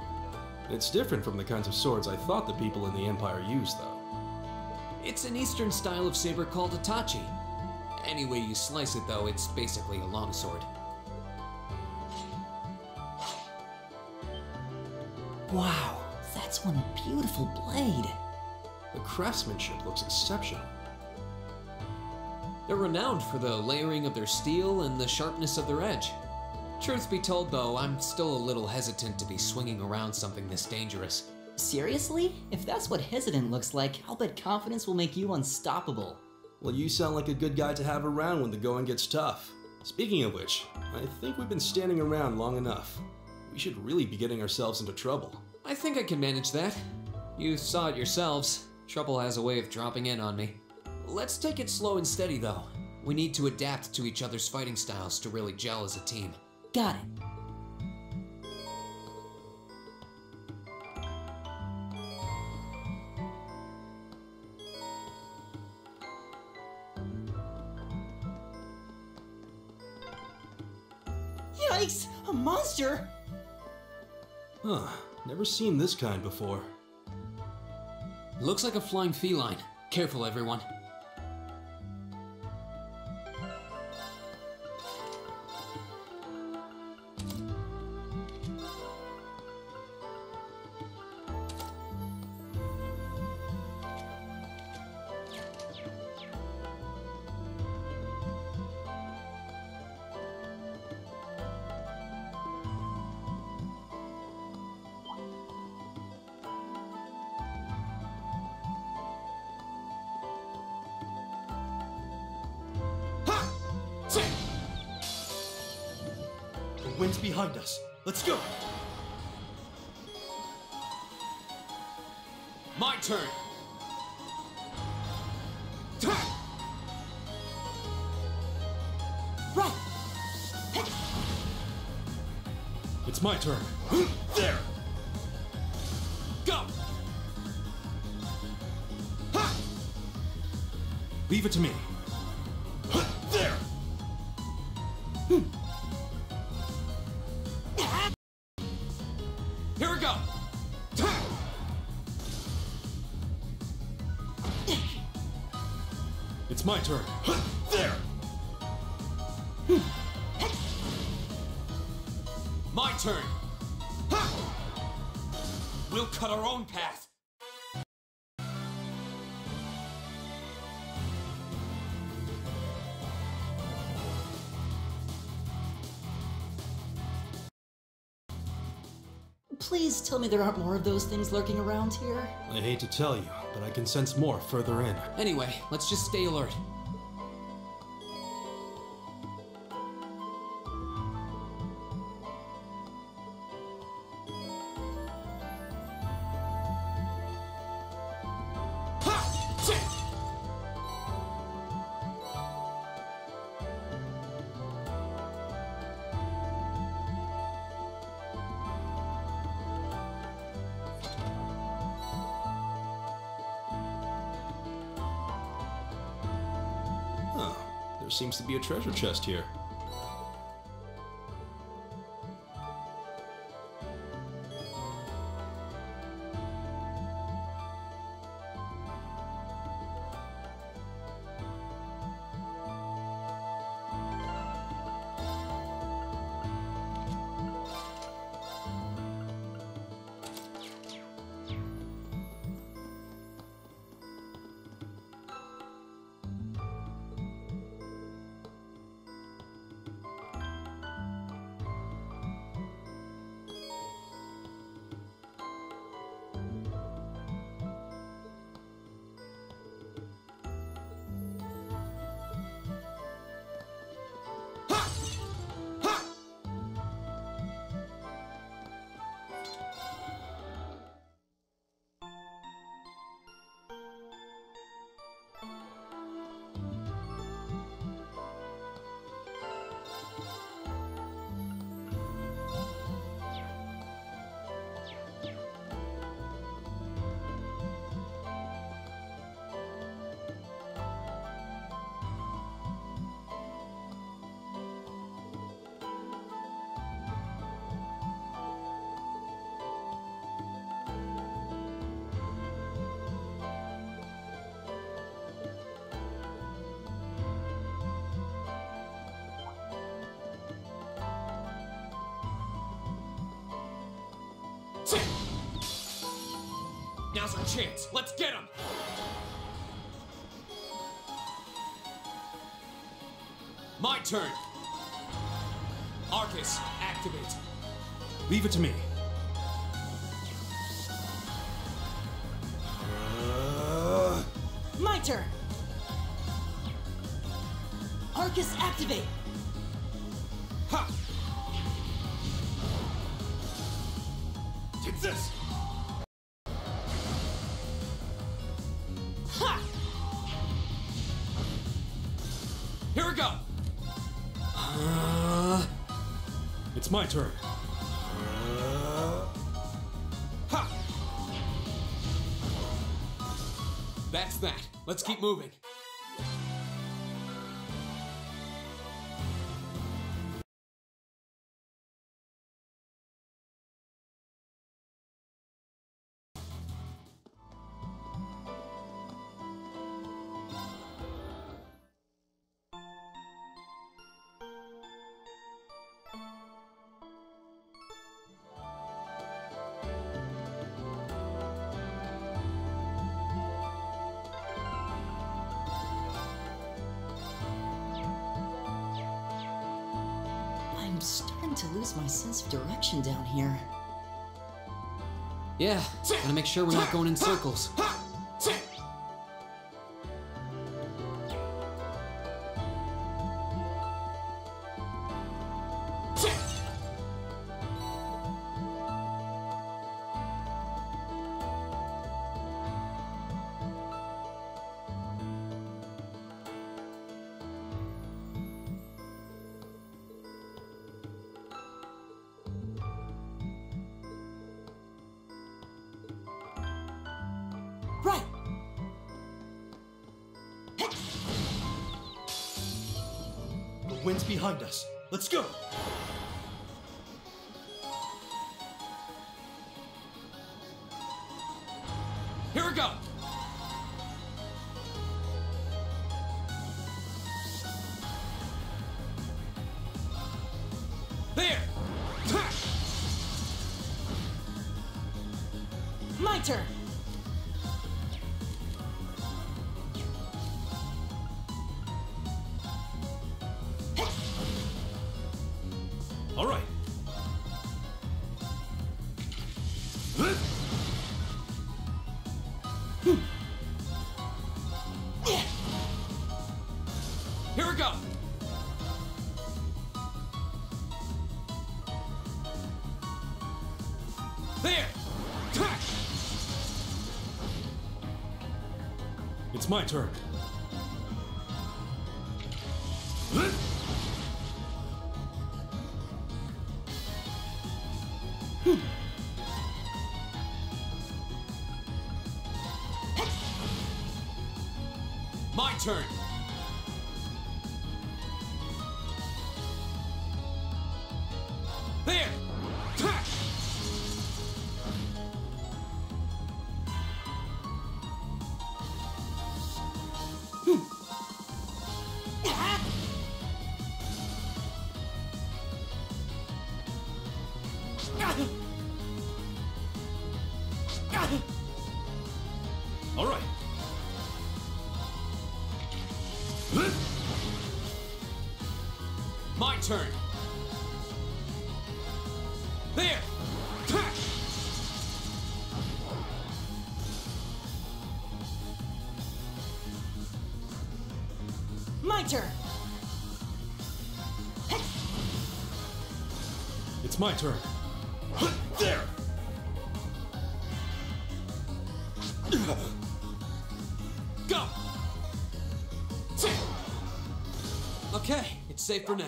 It's different from the kinds of swords I thought the people in the Empire used, though. It's an Eastern style of saber called a tachi. Any way you slice it, though, it's basically a longsword. Wow, that's one beautiful blade. The craftsmanship looks exceptional. They're renowned for the layering of their steel and the sharpness of their edge. Truth be told, though, I'm still a little hesitant to be swinging around something this dangerous. Seriously? If that's what hesitant looks like, I'll bet confidence will make you unstoppable. Well, you sound like a good guy to have around when the going gets tough. Speaking of which, I think we've been standing around long enough. We should really be getting ourselves into trouble. I think I can manage that. You saw it yourselves. Trouble has a way of dropping in on me. Let's take it slow and steady, though. We need to adapt to each other's fighting styles to really gel as a team. Got it. Yikes! A monster! Huh, never seen this kind before. Looks like a flying feline. Careful, everyone. The wind's behind us. Let's go. My turn. Right. It's my turn. There. Go. Leave it to me. There. Here we go. It's my turn. There. My turn. We'll cut our own path. Please tell me there aren't more of those things lurking around here. I hate to tell you, but I can sense more further in. Anyway, let's just stay alert. Huh, there seems to be a treasure chest here. Now's our chance. Let's get him! My turn. Arcus, activate. Leave it to me. My turn! Arcus, activate! Ha! Take this! Ha! Here we go! It's my turn. Ha! That's that. Let's keep moving. I'm starting to lose my sense of direction down here. Yeah, gotta make sure we're not going in circles. Right! The wind's behind us. Let's go! Here we go! There! My turn! All right. Here we go! There! It's my turn. My turn! There! All right. My turn! There! My turn! It's my turn. There! Go! Okay, it's safe for now.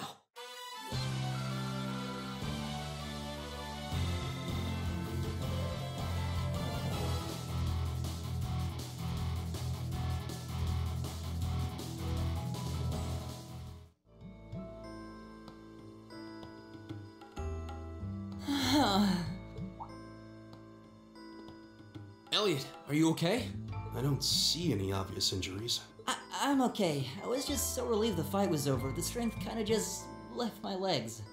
Elliot, are you okay? I don't see any obvious injuries. I'm okay. I was just so relieved the fight was over. The strength kinda just left my legs.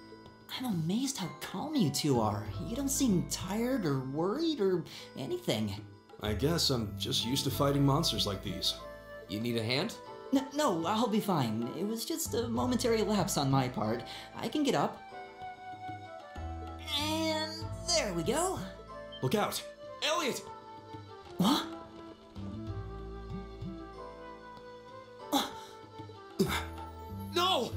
I'm amazed how calm you two are. You don't seem tired or worried or anything. I guess I'm just used to fighting monsters like these. You need a hand? No, I'll be fine. It was just a momentary lapse on my part. I can get up. And there we go. Look out! Elliot! What? No!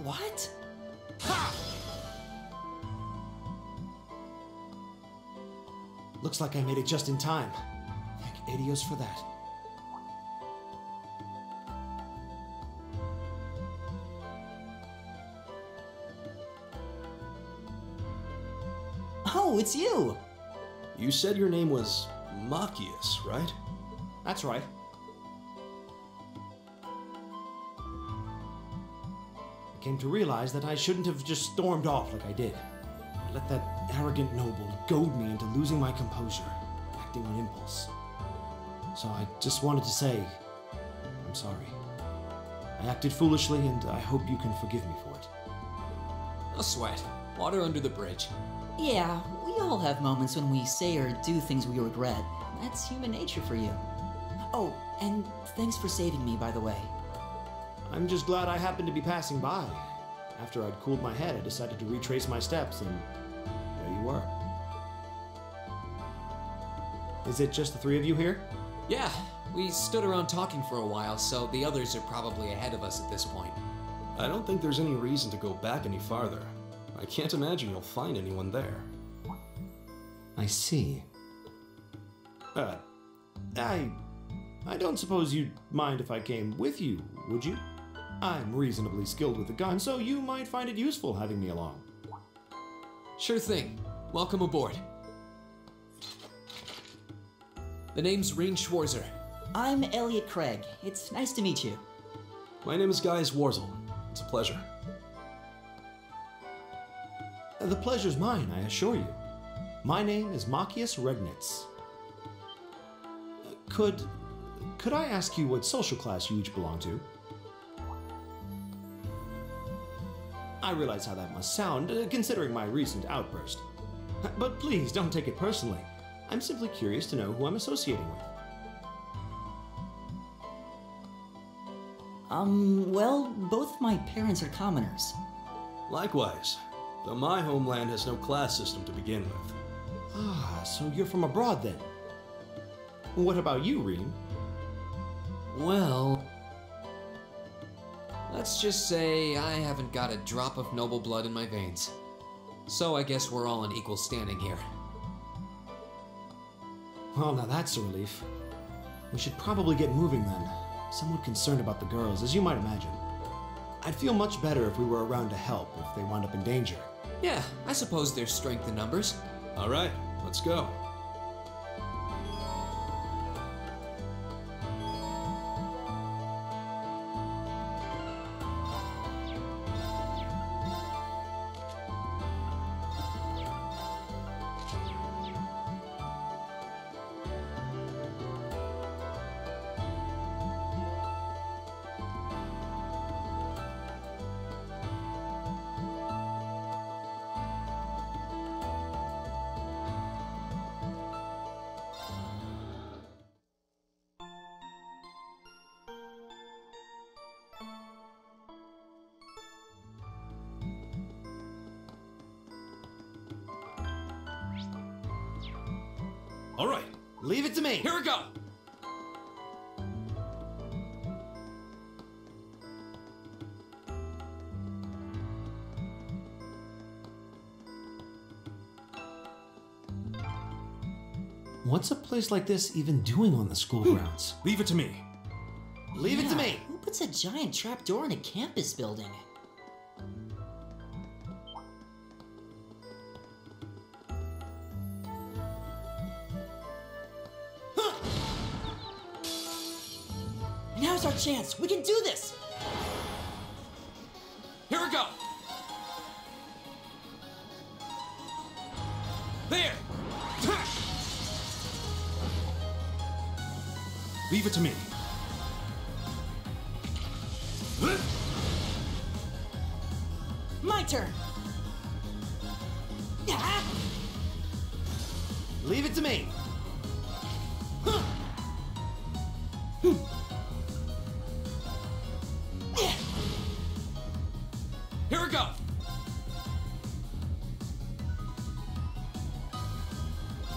What? Ha! Looks like I made it just in time. Thank Adios for that. Oh, it's you! You said your name was Machias, right? That's right. I came to realize that I shouldn't have just stormed off like I did. I let that arrogant noble goad me into losing my composure, acting on impulse. So I just wanted to say, I'm sorry. I acted foolishly, and I hope you can forgive me for it. No sweat. Water under the bridge. Yeah, we all have moments when we say or do things we regret. That's human nature for you. Oh, and thanks for saving me, by the way. I'm just glad I happened to be passing by. After I'd cooled my head, I decided to retrace my steps, and there you were. Is it just the three of you here? Yeah, we stood around talking for a while, so the others are probably ahead of us at this point. I don't think there's any reason to go back any farther. I can't imagine you'll find anyone there. I see. I don't suppose you'd mind if I came with you, would you? I'm reasonably skilled with a gun, so you might find it useful having me along. Sure thing. Welcome aboard. The name's Rean Schwarzer. I'm Elliot Craig. It's nice to meet you. My name is Gaius Warzel. It's a pleasure. The pleasure's mine, I assure you. My name is Machias Regnitz. Could I ask you what social class you each belong to? I realize how that must sound, considering my recent outburst. But please don't take it personally. I'm simply curious to know who I'm associating with. Well, both of my parents are commoners. Likewise, though my homeland has no class system to begin with. Ah, so you're from abroad then? What about you, Rean? Well, let's just say I haven't got a drop of noble blood in my veins. So I guess we're all in equal standing here. Well, now that's a relief. We should probably get moving then. Somewhat concerned about the girls, as you might imagine. I'd feel much better if we were around to help if they wound up in danger. Yeah, I suppose there's strength in numbers. All right, let's go. All right, leave it to me. Here we go! What's a place like this even doing on the school grounds? Leave it to me. Leave it to me. Who puts a giant trapdoor in a campus building? Now's our chance. We can do this. Here we go! There! Leave it to me. My turn! Leave it to me! Here we go!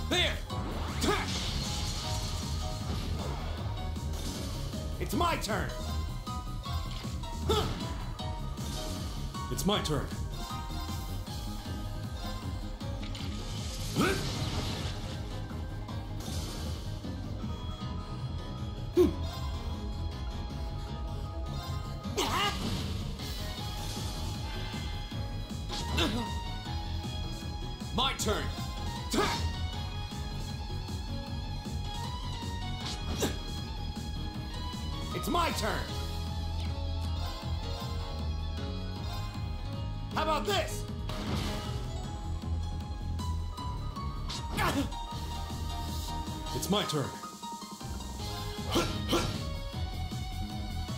There! It's my turn! It's my turn. My turn! It's my turn! How about this? It's my turn.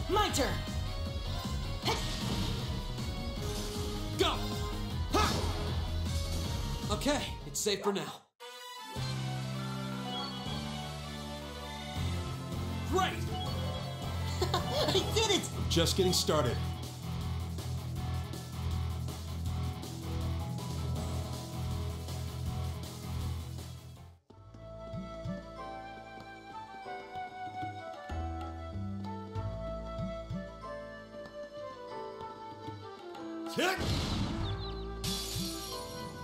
My turn! Go! Okay, it's safe for now. Great! I did it! Just getting started.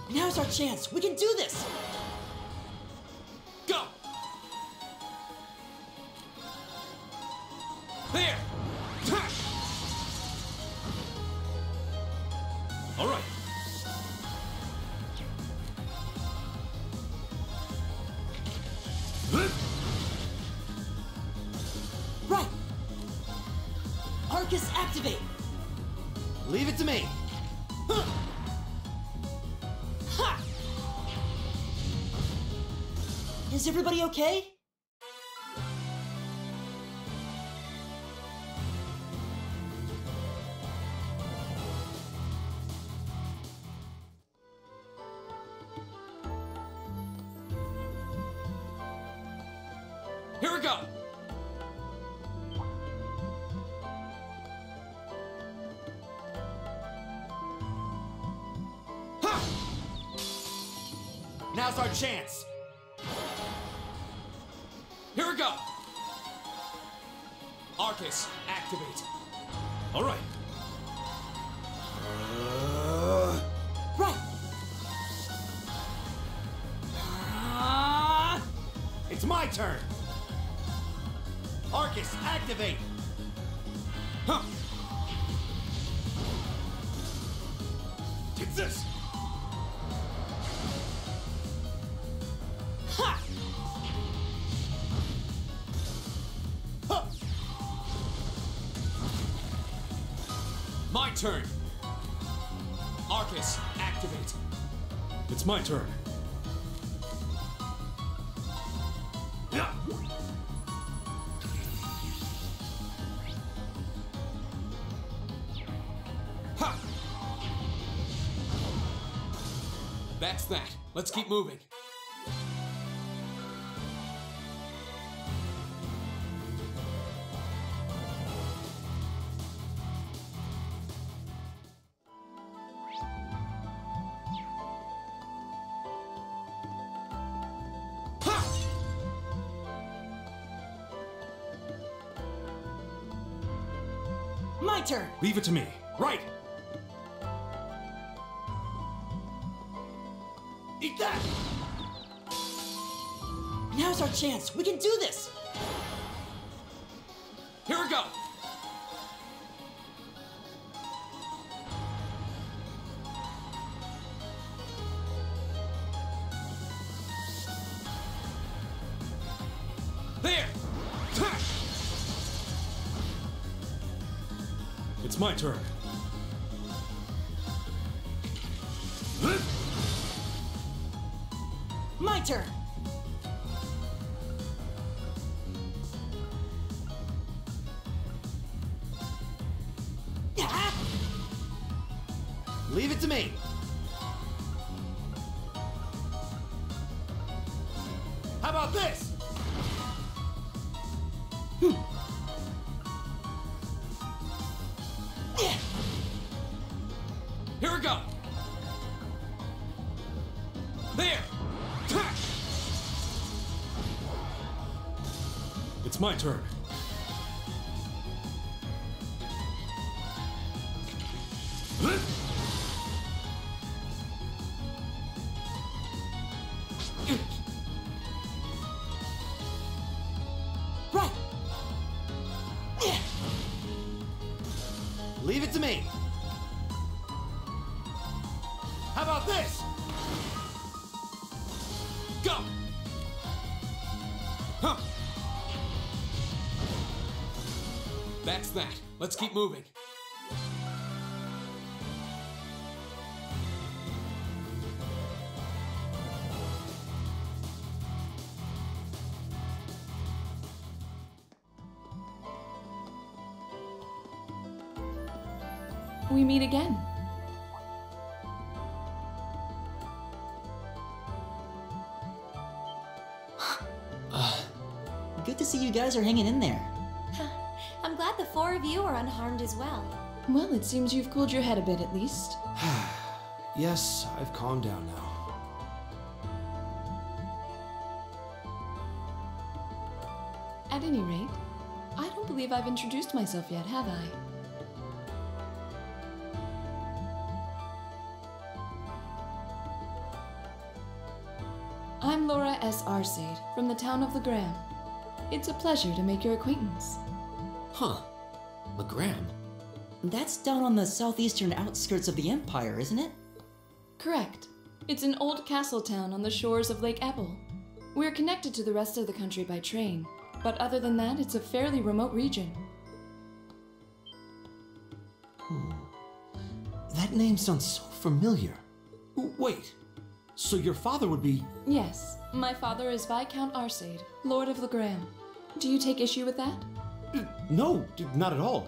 Now's our chance. We can do this. Go! There! All right. Right. Arcus, activate. Leave it to me. Ha! Is everybody okay? Here we go! Now's our chance. Here we go! Arcus, activate. All right. Right. It's my turn. Arcus, activate. Huh. Take this. Ha! Huh. My turn. Arcus, activate. It's my turn. Yeah. Ha! That's that. Let's keep moving. My turn. Leave it to me. Right. Eat that. Now's our chance. We can do this. Here we go! There! It's my turn. My turn. it to me! How about this? Here we go! There! It's my turn. Right! Leave it to me! How about this? Go! Huh. That's that. Let's keep moving. We meet again. Good to see you guys are hanging in there. I'm glad the four of you are unharmed as well. Well, it seems you've cooled your head a bit at least. Yes, I've calmed down now. At any rate, I don't believe I've introduced myself yet, have I? I'm Laura S. Arcade, from the town of Legram. It's a pleasure to make your acquaintance. Huh. Legram? That's down on the southeastern outskirts of the Empire, isn't it? Correct. It's an old castle town on the shores of Lake Ebble. We're connected to the rest of the country by train, but other than that, it's a fairly remote region. That name sounds so familiar. Wait, so your father would be... Yes, my father is Viscount Arcade, Lord of Legram. Do you take issue with that? No, not at all.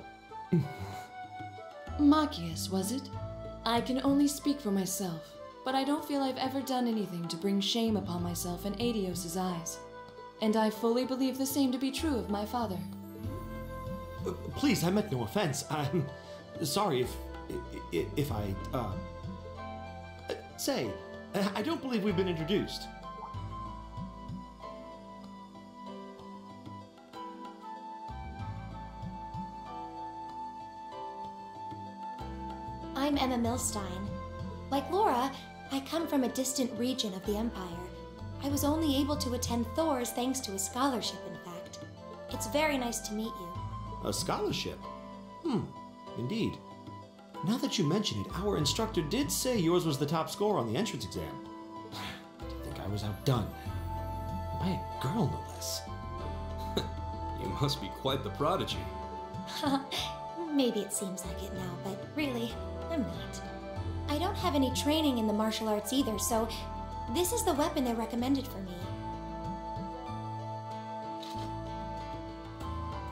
Machias, was it? I can only speak for myself, but I don't feel I've ever done anything to bring shame upon myself in Adios's eyes. And I fully believe the same to be true of my father. Please, I meant no offense. I'm sorry if I, say, I don't believe we've been introduced. I'm Emma Milstein. Like Laura, I come from a distant region of the Empire. I was only able to attend Thor's thanks to a scholarship, in fact. It's very nice to meet you. A scholarship? Indeed. Now that you mention it, our instructor did say yours was the top score on the entrance exam. I think I was outdone. By a girl, no less. You must be quite the prodigy. Maybe it seems like it now, but really, I'm not. I don't have any training in the martial arts either, so this is the weapon they recommended for me.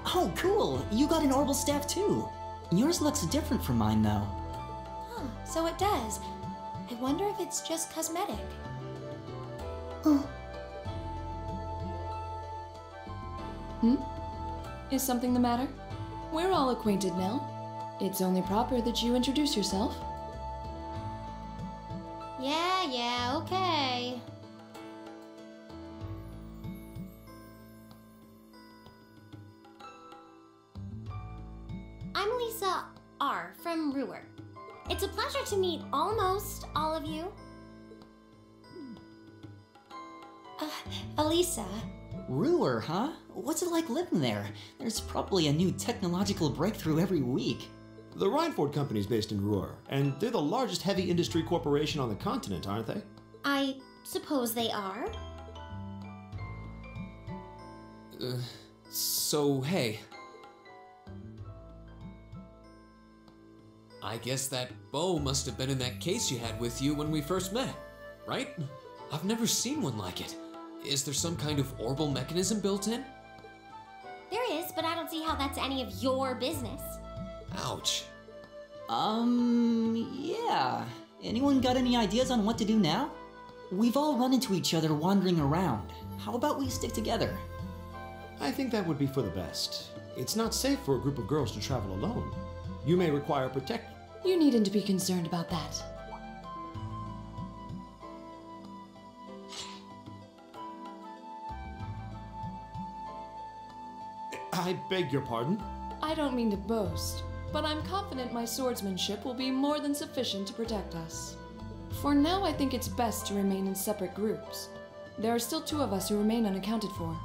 Oh, cool! You got an orbital staff too. Yours looks different from mine, though. Huh, so it does. I wonder if it's just cosmetic. Is something the matter? We're all acquainted now. It's only proper that you introduce yourself. Yeah, okay. I'm Lisa R. from Ruhr. It's a pleasure to meet almost all of you. Elisa. Ruhr, huh? What's it like living there? There's probably a new technological breakthrough every week. The Rhineford Company's based in Ruhr, and they're the largest heavy industry corporation on the continent, aren't they? I suppose they are. So, hey. I guess that bow must have been in that case you had with you when we first met, right? I've never seen one like it. Is there some kind of orbital mechanism built in? There is, but I don't see how that's any of your business. Ouch. Yeah. Anyone got any ideas on what to do now? We've all run into each other wandering around. How about we stick together? I think that would be for the best. It's not safe for a group of girls to travel alone. You may require protection. You needn't to be concerned about that. I beg your pardon? I don't mean to boast, but I'm confident my swordsmanship will be more than sufficient to protect us. For now, I think it's best to remain in separate groups. There are still 2 of us who remain unaccounted for.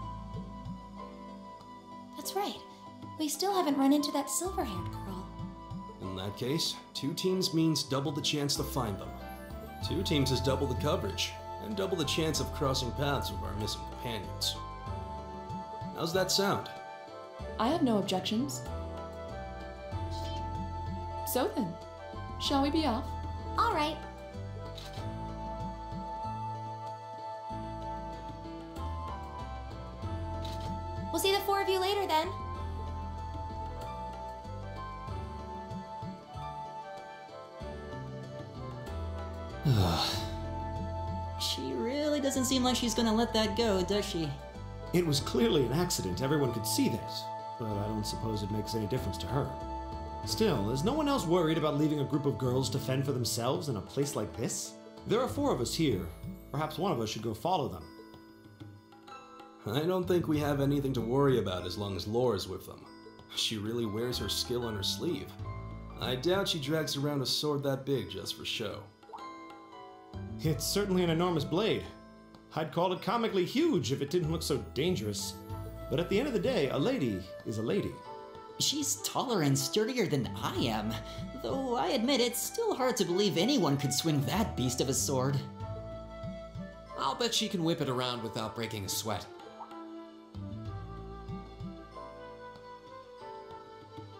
That's right. We still haven't run into that silver-haired girl. In that case, 2 teams means double the chance to find them. 2 teams is double the coverage, and double the chance of crossing paths with our missing companions. How's that sound? I have no objections. So then, shall we be off? All right. We'll see the 4 of you later then. She really doesn't seem like she's gonna let that go, does she? It was clearly an accident, everyone could see that, but I don't suppose it makes any difference to her. Still, is no one else worried about leaving a group of girls to fend for themselves in a place like this? There are 4 of us here. Perhaps one of us should go follow them. I don't think we have anything to worry about as long as Laura's with them. She really wears her skill on her sleeve. I doubt she drags around a sword that big just for show. It's certainly an enormous blade. I'd call it comically huge if it didn't look so dangerous. But at the end of the day, a lady is a lady. She's taller and sturdier than I am, though I admit it's still hard to believe anyone could swing that beast of a sword. I'll bet she can whip it around without breaking a sweat.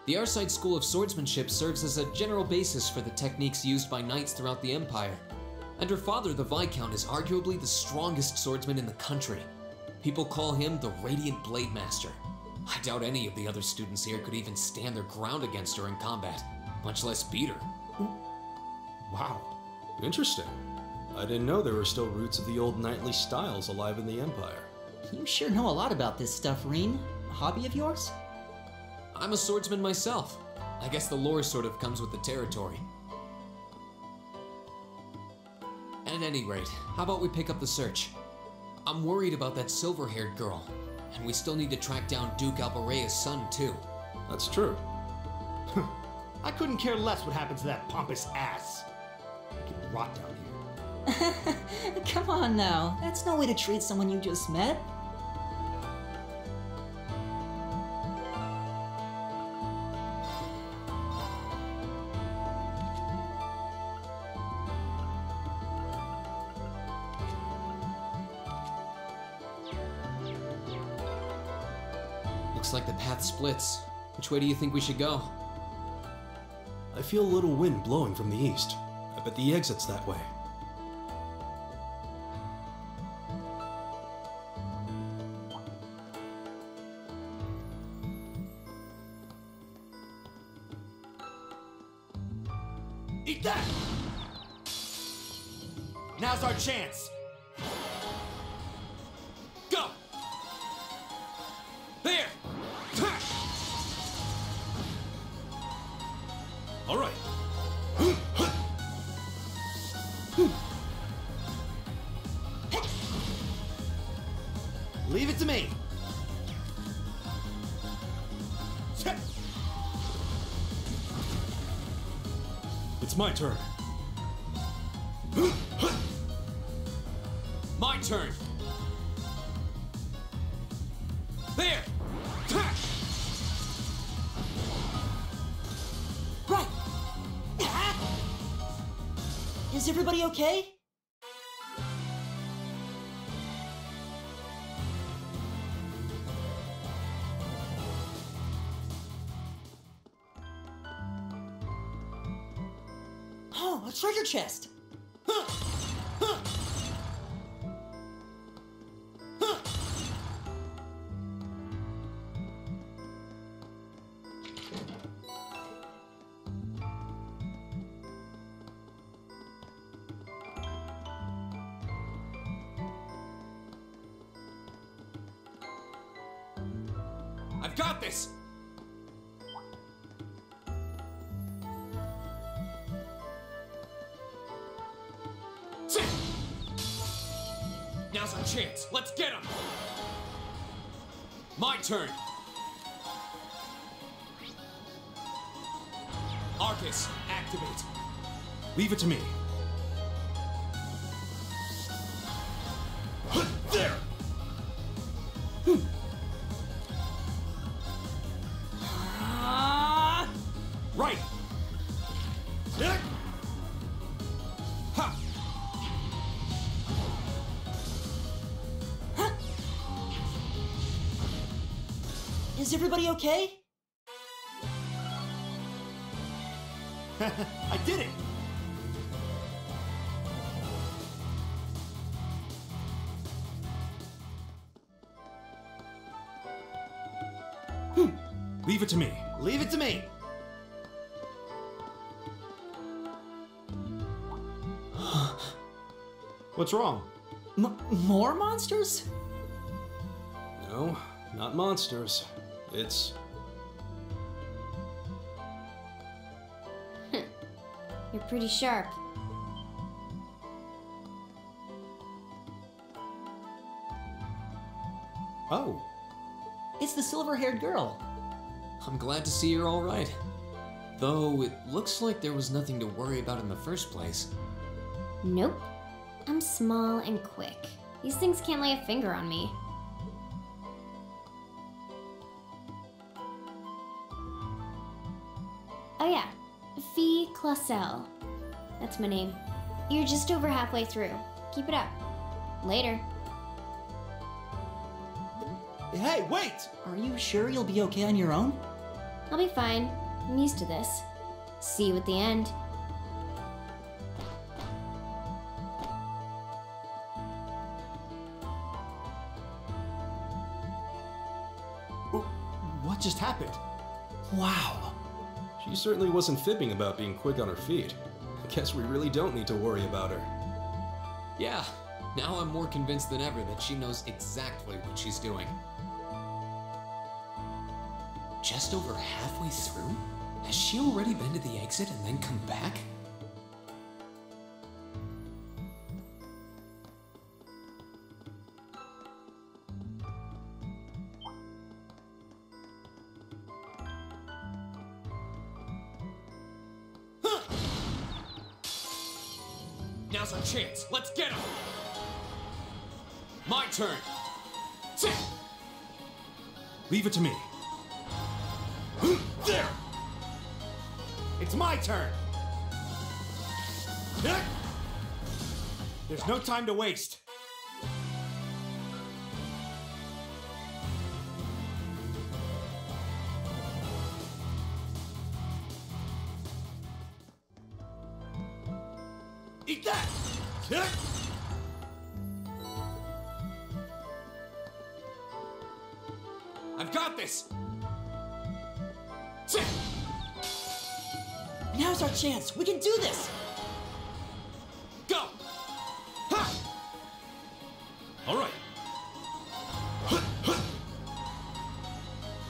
The Arside School of Swordsmanship serves as a general basis for the techniques used by knights throughout the Empire. And her father, the Viscount, is arguably the strongest swordsman in the country. People call him the Radiant Blade Master. I doubt any of the other students here could even stand their ground against her in combat, much less beat her. Wow, interesting. I didn't know there were still roots of the old knightly styles alive in the Empire. You sure know a lot about this stuff, Reen. A hobby of yours? I'm a swordsman myself. I guess the lore sort of comes with the territory. At any rate, how about we pick up the search? I'm worried about that silver-haired girl, and we still need to track down Duke Albarea's son, too. That's true. I couldn't care less what happens to that pompous ass. I can rot down here. Come on now, that's no way to treat someone you just met. Looks like the path splits. Which way do you think we should go? I feel a little wind blowing from the east. I bet the exit's that way. Eat that! Now's our chance! Go! There! All right. Leave it to me! It's my turn. My turn! There! Right! Is everybody okay? Oh, a treasure chest! I've got this! Now's our chance. Let's get him! My turn! Arcus, activate. Leave it to me. There! Right! Ha! Is everybody okay? I did it! Leave it to me. Leave it to me! What's wrong? More monsters? No, not monsters. It's... You're pretty sharp. Oh. It's the silver-haired girl. I'm glad to see you're all right. Though it looks like there was nothing to worry about in the first place. Nope. I'm small and quick. These things can't lay a finger on me. Oh yeah, Fee Clausel. That's my name. You're just over halfway through. Keep it up. Later. Hey, wait! Are you sure you'll be okay on your own? I'll be fine. I'm used to this. See you at the end. What just happened? Wow. She certainly wasn't fibbing about being quick on her feet. I guess we really don't need to worry about her. Yeah, now I'm more convinced than ever that she knows exactly what she's doing. Just over halfway through? Has she already been to the exit and then come back? Now's our chance. Let's get him! My turn! Leave it to me. There! It's my turn! There's no time to waste. Eat that! I've got this! Now's our chance. We can do this. Go! Ha! All right.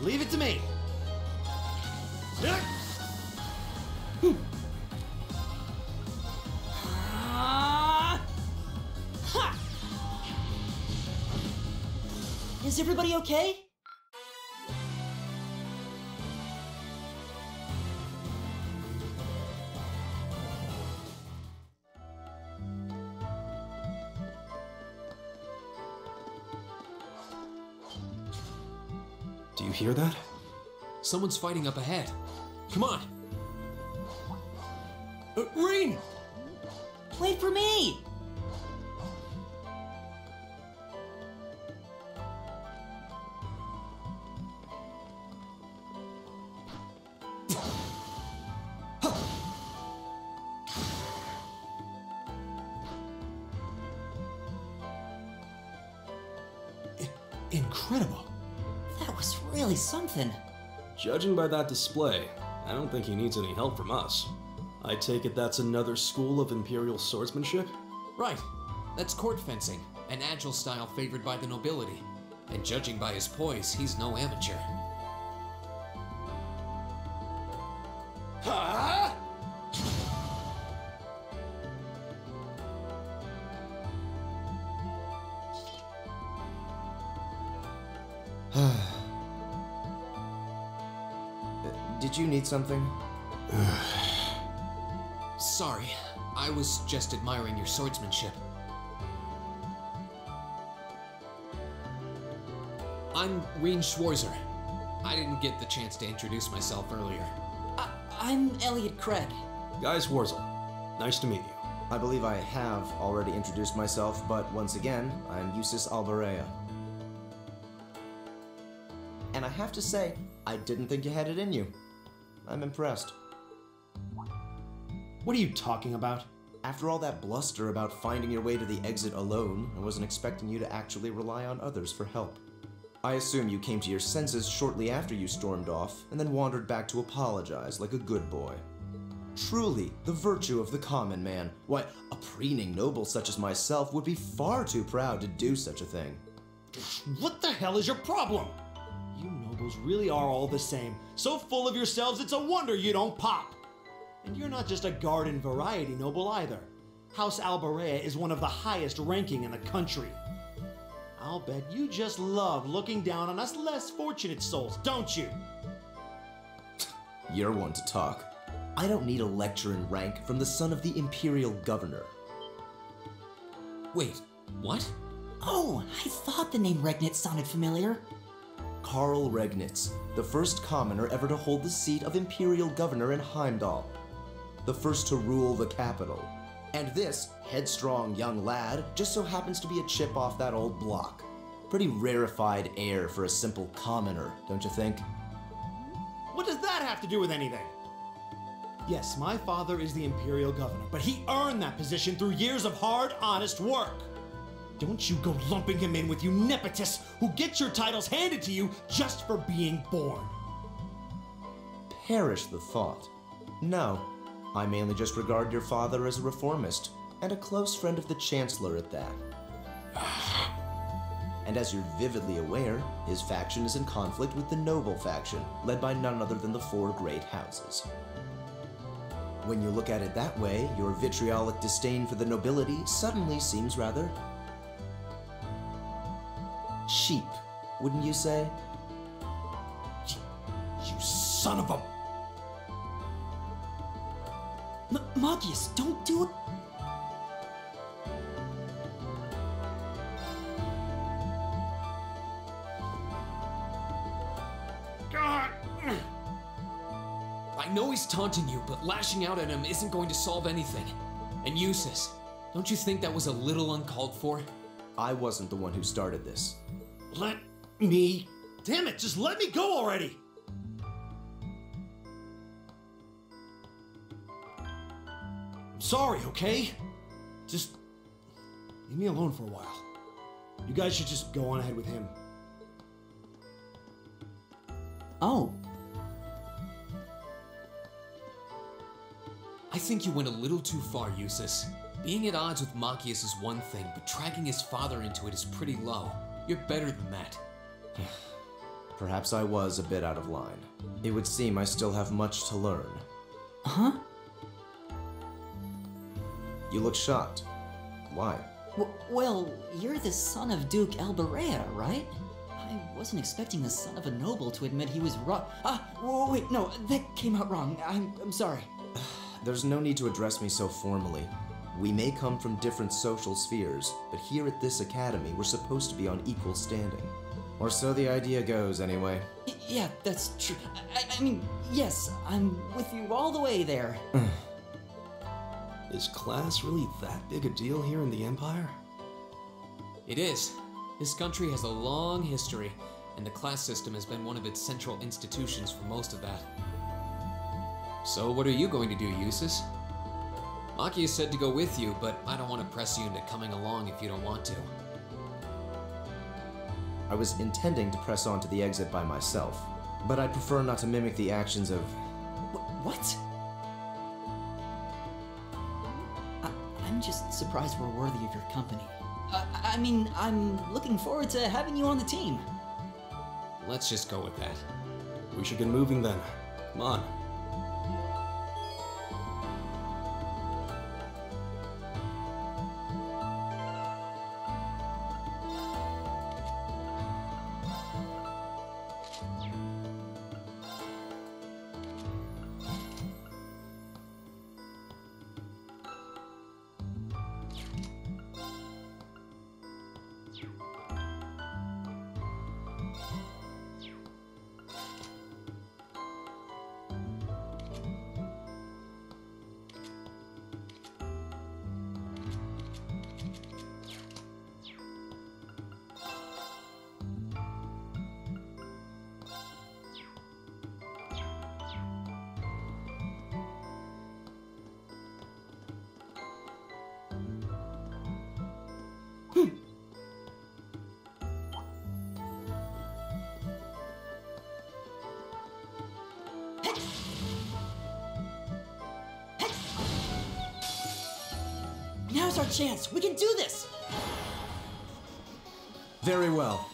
Leave it to me. Is everybody okay? Do you hear that? Someone's fighting up ahead. Come on! Reen! Wait for me! Incredible. That was really something. Judging by that display, I don't think he needs any help from us. I take it that's another school of Imperial swordsmanship? Right. That's court fencing, an agile style favored by the nobility. And judging by his poise, he's no amateur. Did you need something? Sorry, I was just admiring your swordsmanship. I'm Reen Schwarzer. I didn't get the chance to introduce myself earlier. I'm Elliot Craig. Guy Wurzel. Nice to meet you. I believe I have already introduced myself, but once again, I'm Eustace Alberea. And I have to say, I didn't think you had it in you. I'm impressed. What are you talking about? After all that bluster about finding your way to the exit alone, I wasn't expecting you to actually rely on others for help. I assume you came to your senses shortly after you stormed off, and then wandered back to apologize like a good boy. Truly, the virtue of the common man. Why, a preening noble such as myself would be far too proud to do such a thing. What the hell is your problem? You nobles really are all the same. So full of yourselves, it's a wonder you don't pop. And you're not just a garden variety noble either. House Alberea is one of the highest ranking in the country. I'll bet you just love looking down on us less fortunate souls, don't you? You're one to talk. I don't need a lecture in rank from the son of the Imperial Governor. Wait, what? Oh, I thought the name Regnitz sounded familiar. Karl Regnitz, the first commoner ever to hold the seat of Imperial Governor in Heimdall. The first to rule the capital. And this headstrong young lad just so happens to be a chip off that old block. Pretty rarefied air for a simple commoner, don't you think? What does that have to do with anything? Yes, my father is the Imperial Governor, but he earned that position through years of hard, honest work. Don't you go lumping him in with you nepotists who get your titles handed to you just for being born. Perish the thought. No, I mainly just regard your father as a reformist, and a close friend of the Chancellor at that. And as you're vividly aware, his faction is in conflict with the noble faction, led by none other than the four great houses. When you look at it that way, your vitriolic disdain for the nobility suddenly seems rather cheap, wouldn't you say? You son of a... Magius, don't do it! I know he's taunting you, but lashing out at him isn't going to solve anything. And Eustace, don't you think that was a little uncalled for? I wasn't the one who started this. Let me... Damn it, just let me go already! I'm sorry, okay? Just leave me alone for a while. You guys should just go on ahead with him. Oh. I think you went a little too far, Eustace. Being at odds with Machias is one thing, but dragging his father into it is pretty low. You're better than that. Perhaps I was a bit out of line. It would seem I still have much to learn. Huh? You look shocked. Why? Well, you're the son of Duke Alberea, right? I wasn't expecting the son of a noble to admit he was wrong. Wait, no, that came out wrong. I'm sorry. There's no need to address me so formally. We may come from different social spheres, but here at this academy, we're supposed to be on equal standing. Or so the idea goes, anyway. Yeah, that's true. I mean, yes, I'm with you all the way there. Is class really that big a deal here in the Empire? It is. This country has a long history, and the class system has been one of its central institutions for most of that. So what are you going to do, Eustace? Maki has said to go with you, but I don't want to press you into coming along if you don't want to. I was intending to press on to the exit by myself, but I'd prefer not to mimic the actions of... What? I'm just surprised we're worthy of your company. I mean, I'm looking forward to having you on the team. Let's just go with that. We should get moving then. Come on. Now's our chance. We can do this. Very well.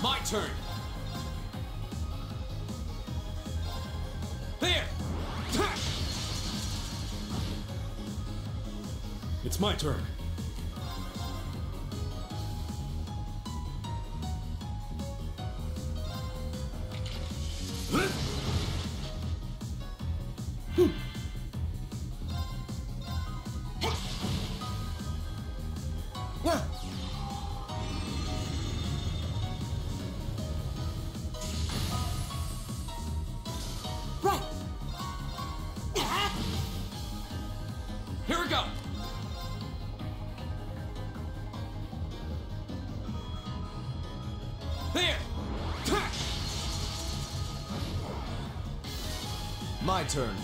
My turn. There. It's my turn. Right. Here we go. There. My turn.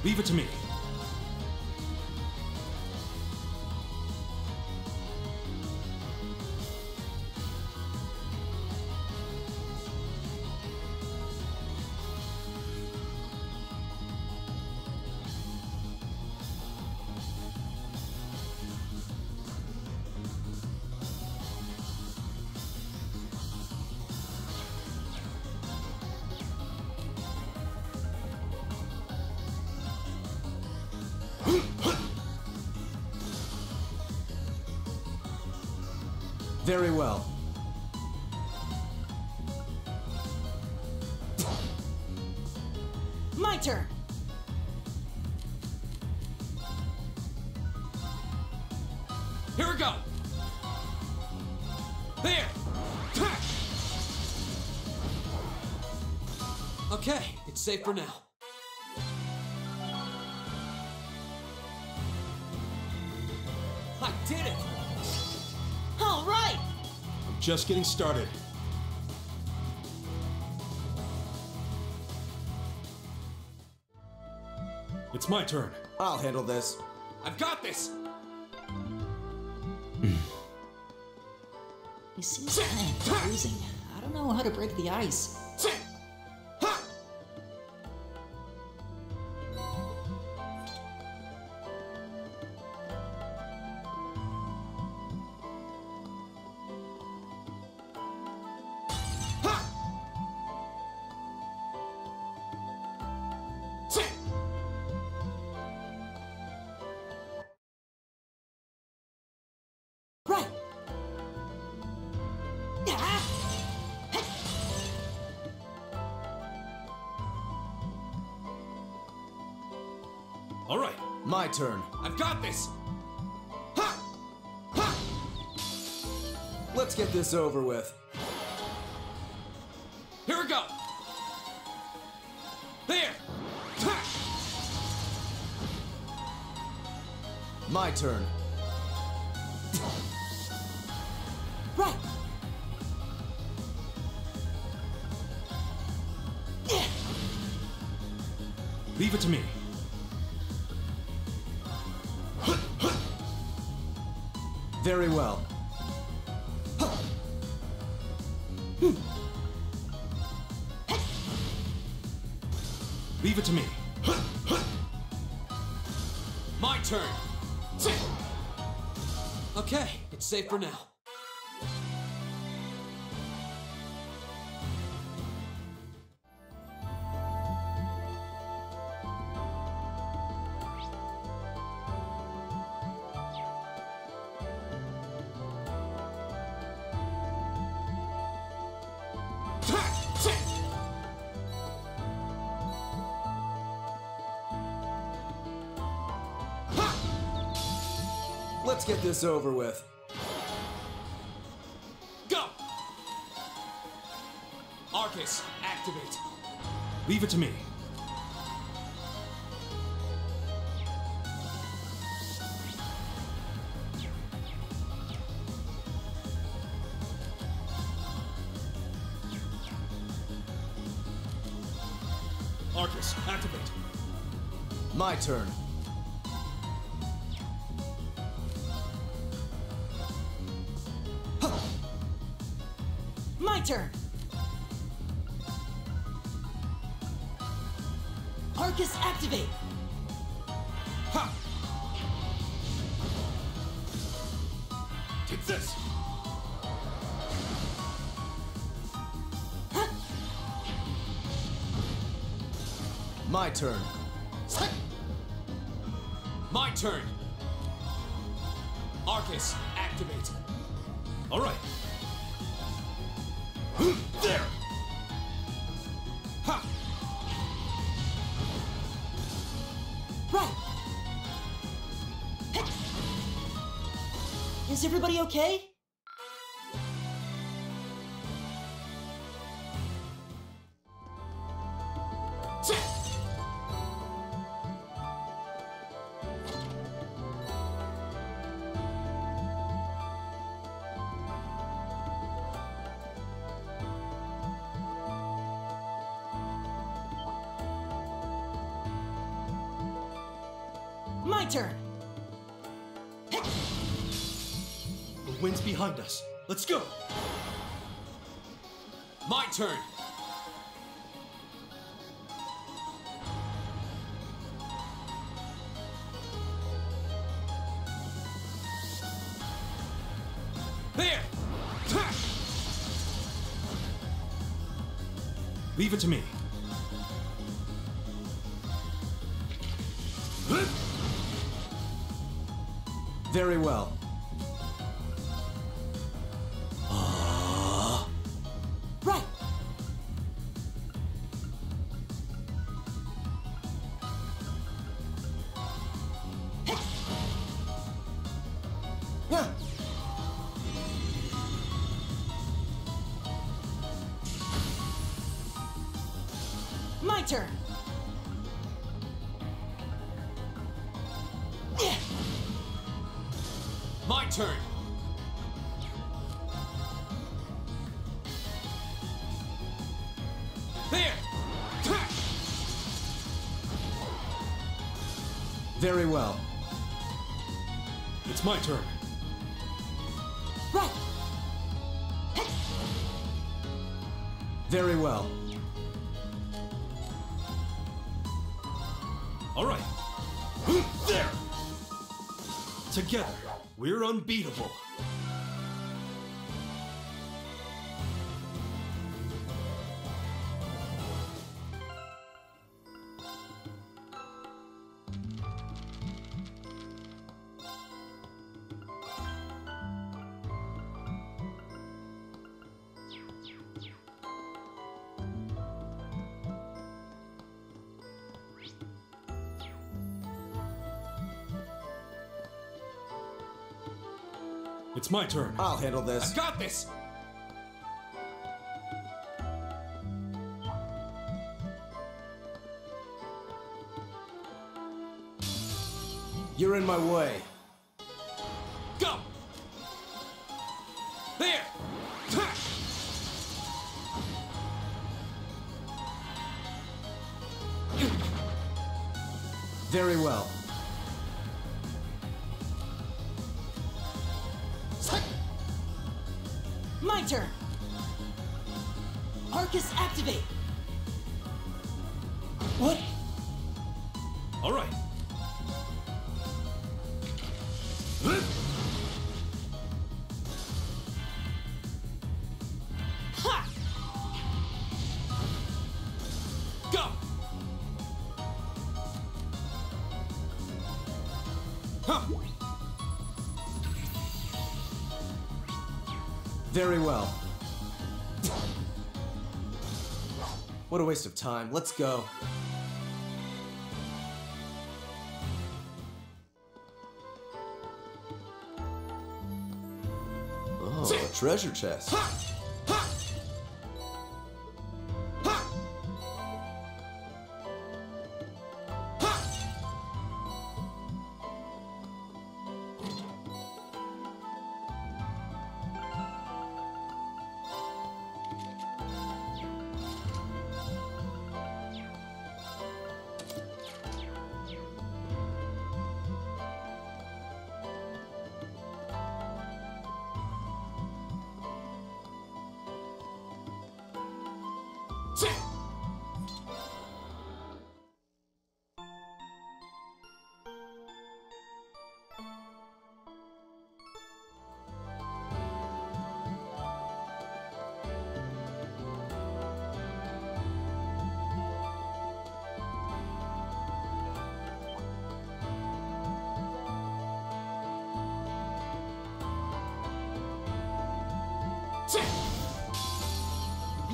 Leave it to me. Very well. My turn. Here we go. There. Okay, it's safe for now. I did it! All right. Just getting started. It's my turn. I'll handle this. I've got this! He seems kind of confusing. I don't know how to break the ice. Right. All right, My turn. I've got this! Let's get this over with. Here we go! There! My turn. Right. Leave it to me. Very well. Leave it to me. My turn! Okay, it's safe for now. Let's get this over with. Go! Arcus, activate. Leave it to me. Arcus, activate. My turn. My turn! Arcus, activate! Ha! Take this! My turn. My turn! Arcus, activate. All right. There! Ha! Right! Is everybody okay? My turn! The wind's behind us. Let's go! My turn! There! Leave it to me. Very well. Right! Yeah. My turn! My turn! There! Very well. It's my turn. Right! Very well. All right. There! Together, we're unbeatable. It's my turn. I'll handle this. I got this! You're in my way. Go! There! Very well. My turn! Arcus, activate! What? All right. Ha! Go! Huh. Very well. What a waste of time. Let's go. Oh, a treasure chest.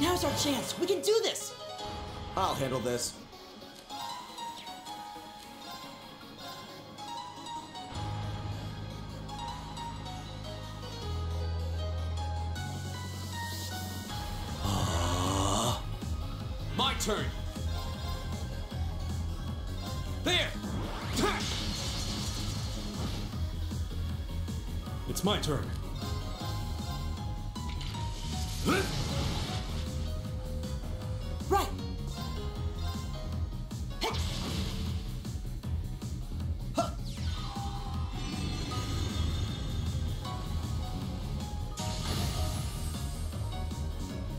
Now's our chance. We can do this. I'll handle this. My turn. There. It's my turn. Right.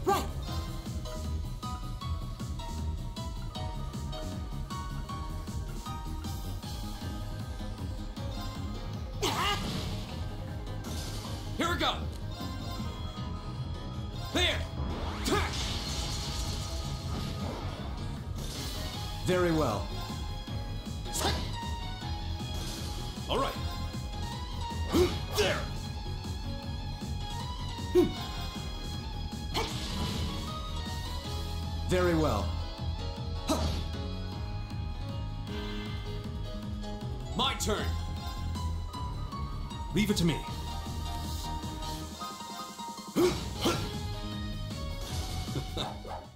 Right. Here we go. There. Very well. All right. There. Very well. My turn. Leave it to me.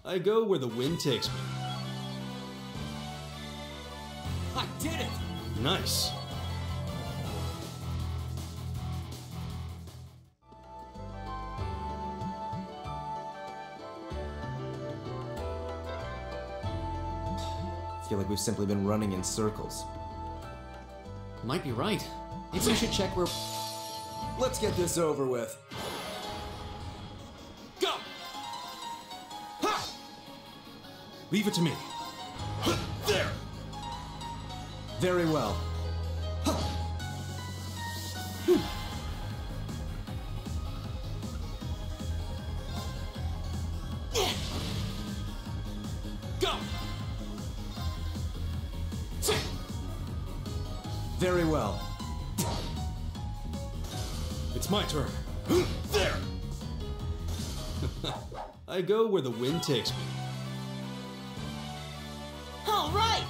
I go where the wind takes me. I did it. Nice. I feel like we've simply been running in circles. Might be right. Maybe we should check where... Let's get this over with. Go. Ha! Leave it to me. There. Very well. Go. Very well. It's my turn. There. I go where the wind takes me. All right.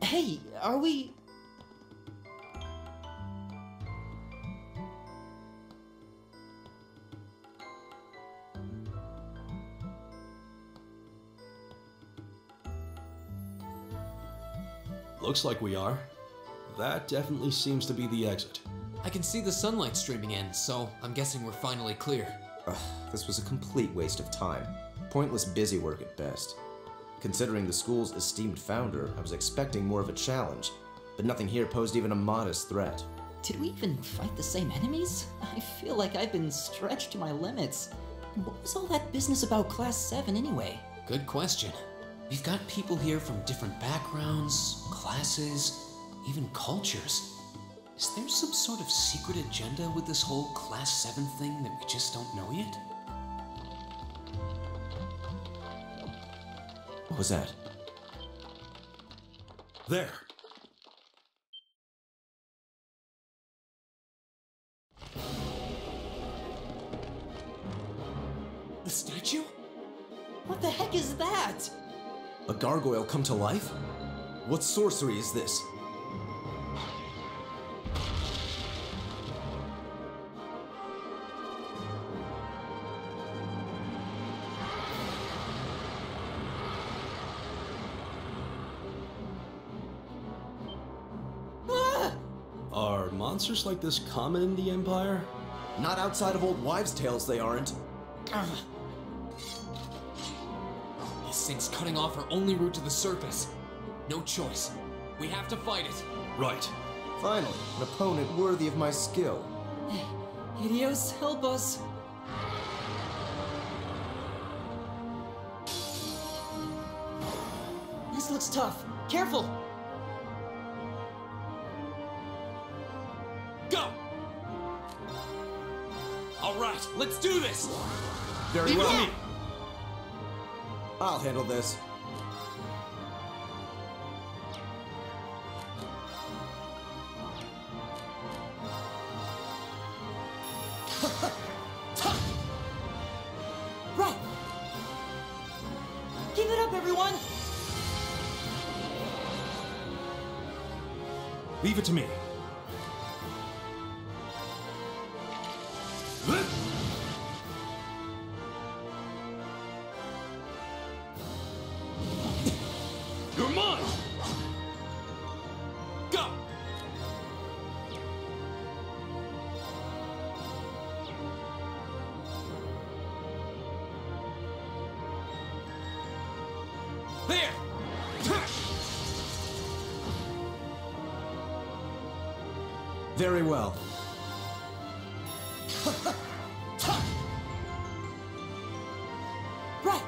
Hey, are we... Looks like we are. That definitely seems to be the exit. I can see the sunlight streaming in, so I'm guessing we're finally clear. Ugh, this was a complete waste of time. Pointless busy work at best. Considering the school's esteemed founder, I was expecting more of a challenge, but nothing here posed even a modest threat. Did we even fight the same enemies? I feel like I've been stretched to my limits. And what was all that business about Class 7 anyway? Good question. We've got people here from different backgrounds, classes, even cultures. Is there some sort of secret agenda with this whole Class 7 thing that we just don't know yet? What was that? There. The statue? What the heck is that? A gargoyle come to life? What sorcery is this? monsters like this common in the Empire? Not outside of old wives' tales, they aren't. This thing's cutting off our only route to the surface. No choice. We have to fight it. Right. Finally, an opponent worthy of my skill. Helios, help us! This looks tough. Careful! Go! Alright, let's do this! Very well. I'll handle this. Right! Keep it up, everyone! Leave it to me. You're mine! Go! There! Very well. Right!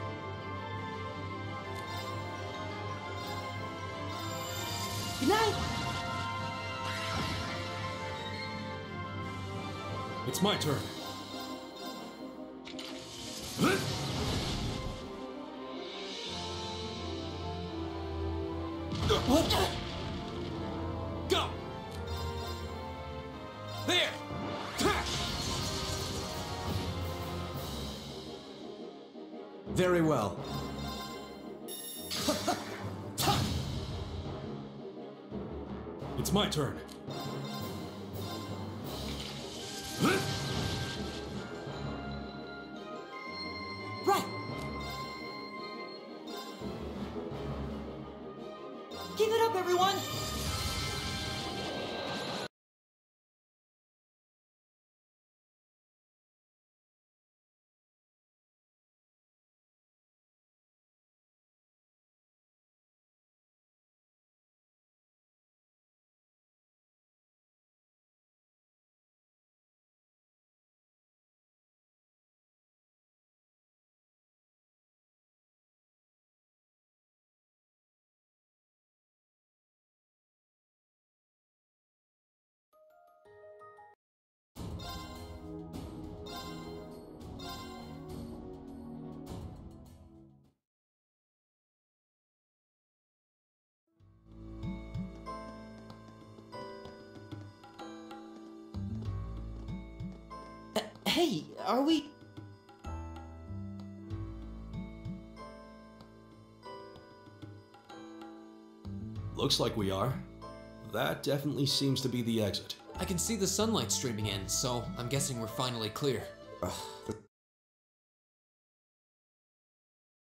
Good night! It's my turn. What? Go! There! Very well. It's my turn. Right! Keep it up, everyone! Hey, are we... Looks like we are. That definitely seems to be the exit. I can see the sunlight streaming in, so I'm guessing we're finally clear.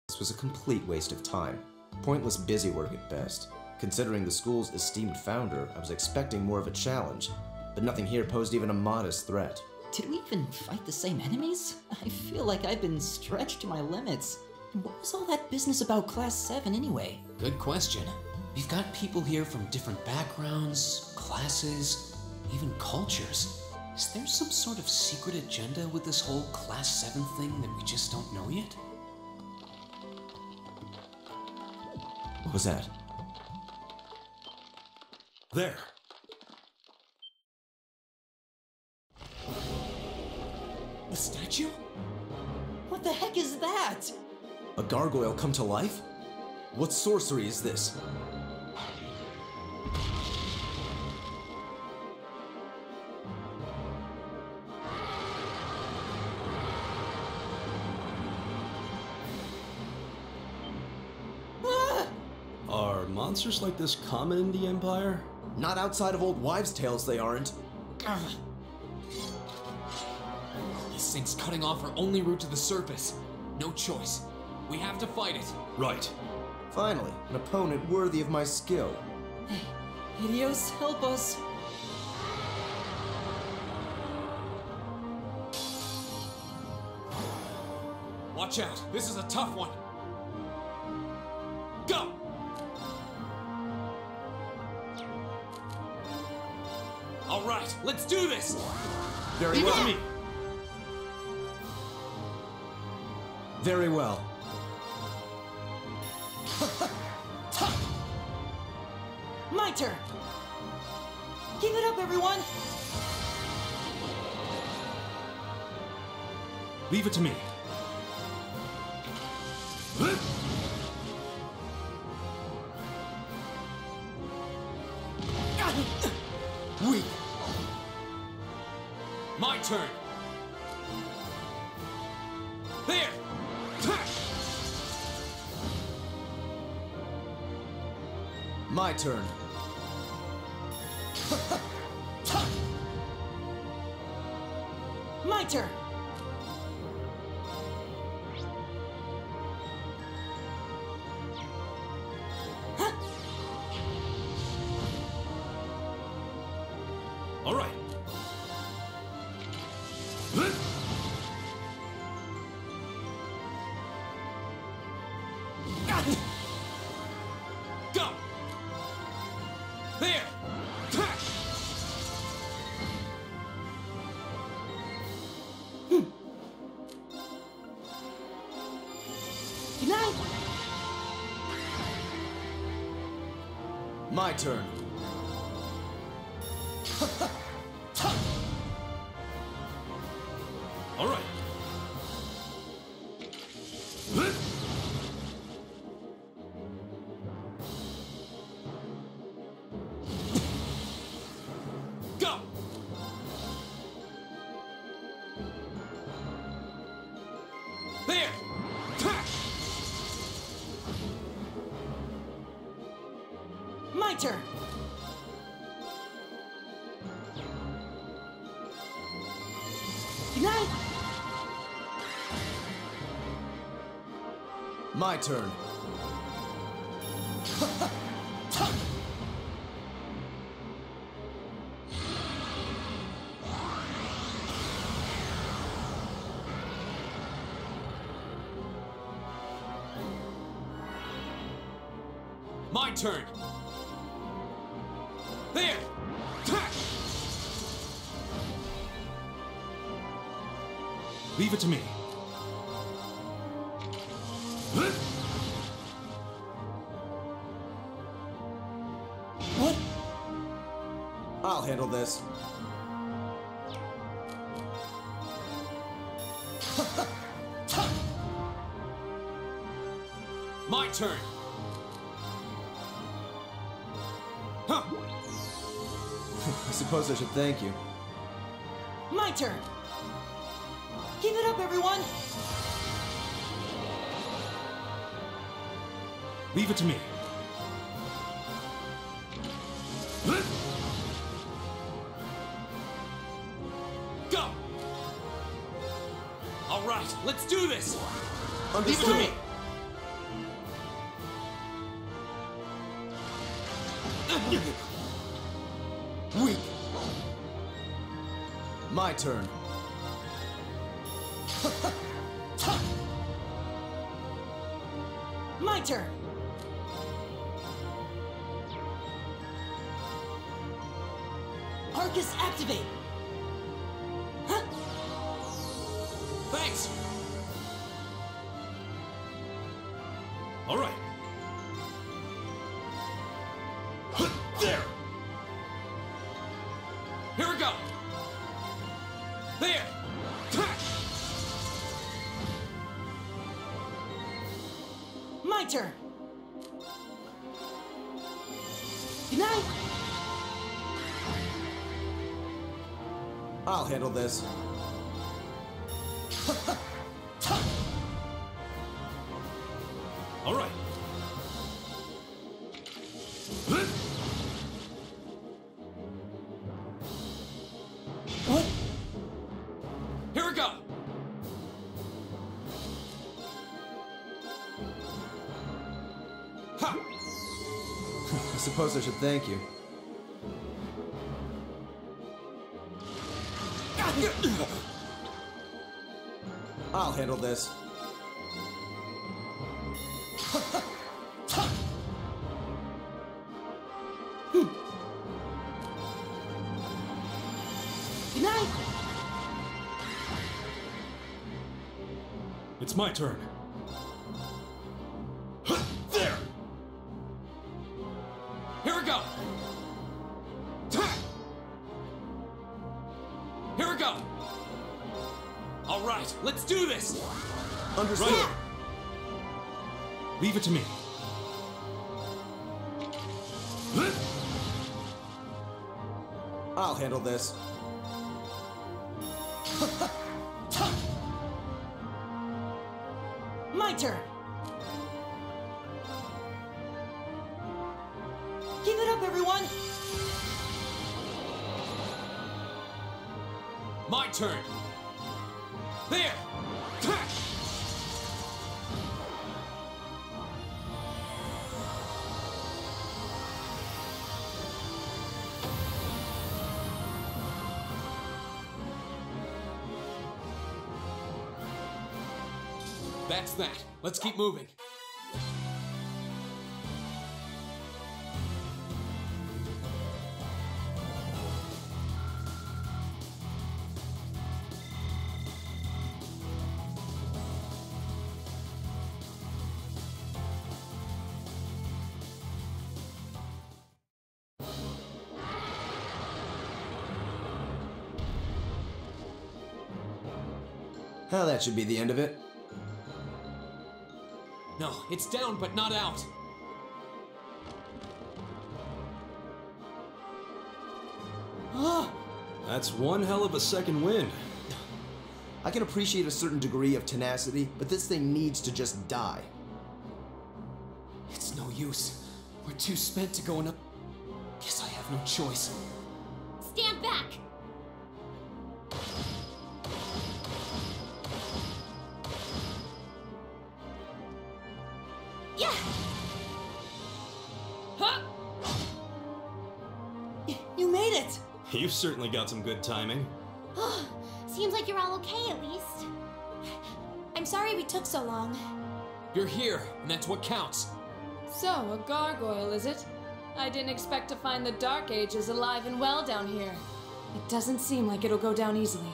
This was a complete waste of time. Pointless busywork at best. Considering the school's esteemed founder, I was expecting more of a challenge, but nothing here posed even a modest threat. Did we even fight the same enemies? I feel like I've been stretched to my limits. What was all that business about Class 7 anyway? Good question. We've got people here from different backgrounds, classes, even cultures. Is there some sort of secret agenda with this whole Class 7 thing that we just don't know yet? What was that? There. The statue? What the heck is that? A gargoyle come to life? What sorcery is this? Are monsters like this common in the Empire? Not outside of old wives' tales, they aren't. This thing's cutting off our only route to the surface. No choice. We have to fight it. Right. Finally, an opponent worthy of my skill. Helios, help us! Watch out, this is a tough one. Go! All right, let's do this! Very well. Me. Very well. My turn! Keep it up, everyone! Leave it to me. Weak. My turn. There! My turn. My turn! All right. Go! There! Good night! My turn. All right. Go! There! My turn! Good night! My turn. My turn. There! Leave it to me. What? I'll handle this. My turn. Huh. I suppose I should thank you. My turn! Keep it up, everyone! Leave it to me. Go! All right, let's do this! Leave it to me. Weak. My turn. My turn! Arcus, activate! Thanks! All right. There! Here we go! There! My turn! Good night! I'll handle this. All right. What? Here we go! Ha! I suppose I should thank you. I'll handle this. Good night! It's my turn. There! Here we go! Here we go! All right, let's do this! Understood. Right. Leave it to me. I'll handle this. My turn! Keep it up, everyone! My turn! There! That's that. Let's keep moving. Well, that should be the end of it. No, it's down but not out. That's one hell of a second wind. I can appreciate a certain degree of tenacity, but this thing needs to just die. It's no use. We're too spent to go up. Guess I have no choice. Stand back! Yeah! Huh? You made it! You've certainly got some good timing. Seems like you're all okay at least. I'm sorry we took so long. You're here, and that's what counts. So, a gargoyle, is it? I didn't expect to find the Dark Ages alive and well down here. It doesn't seem like it'll go down easily.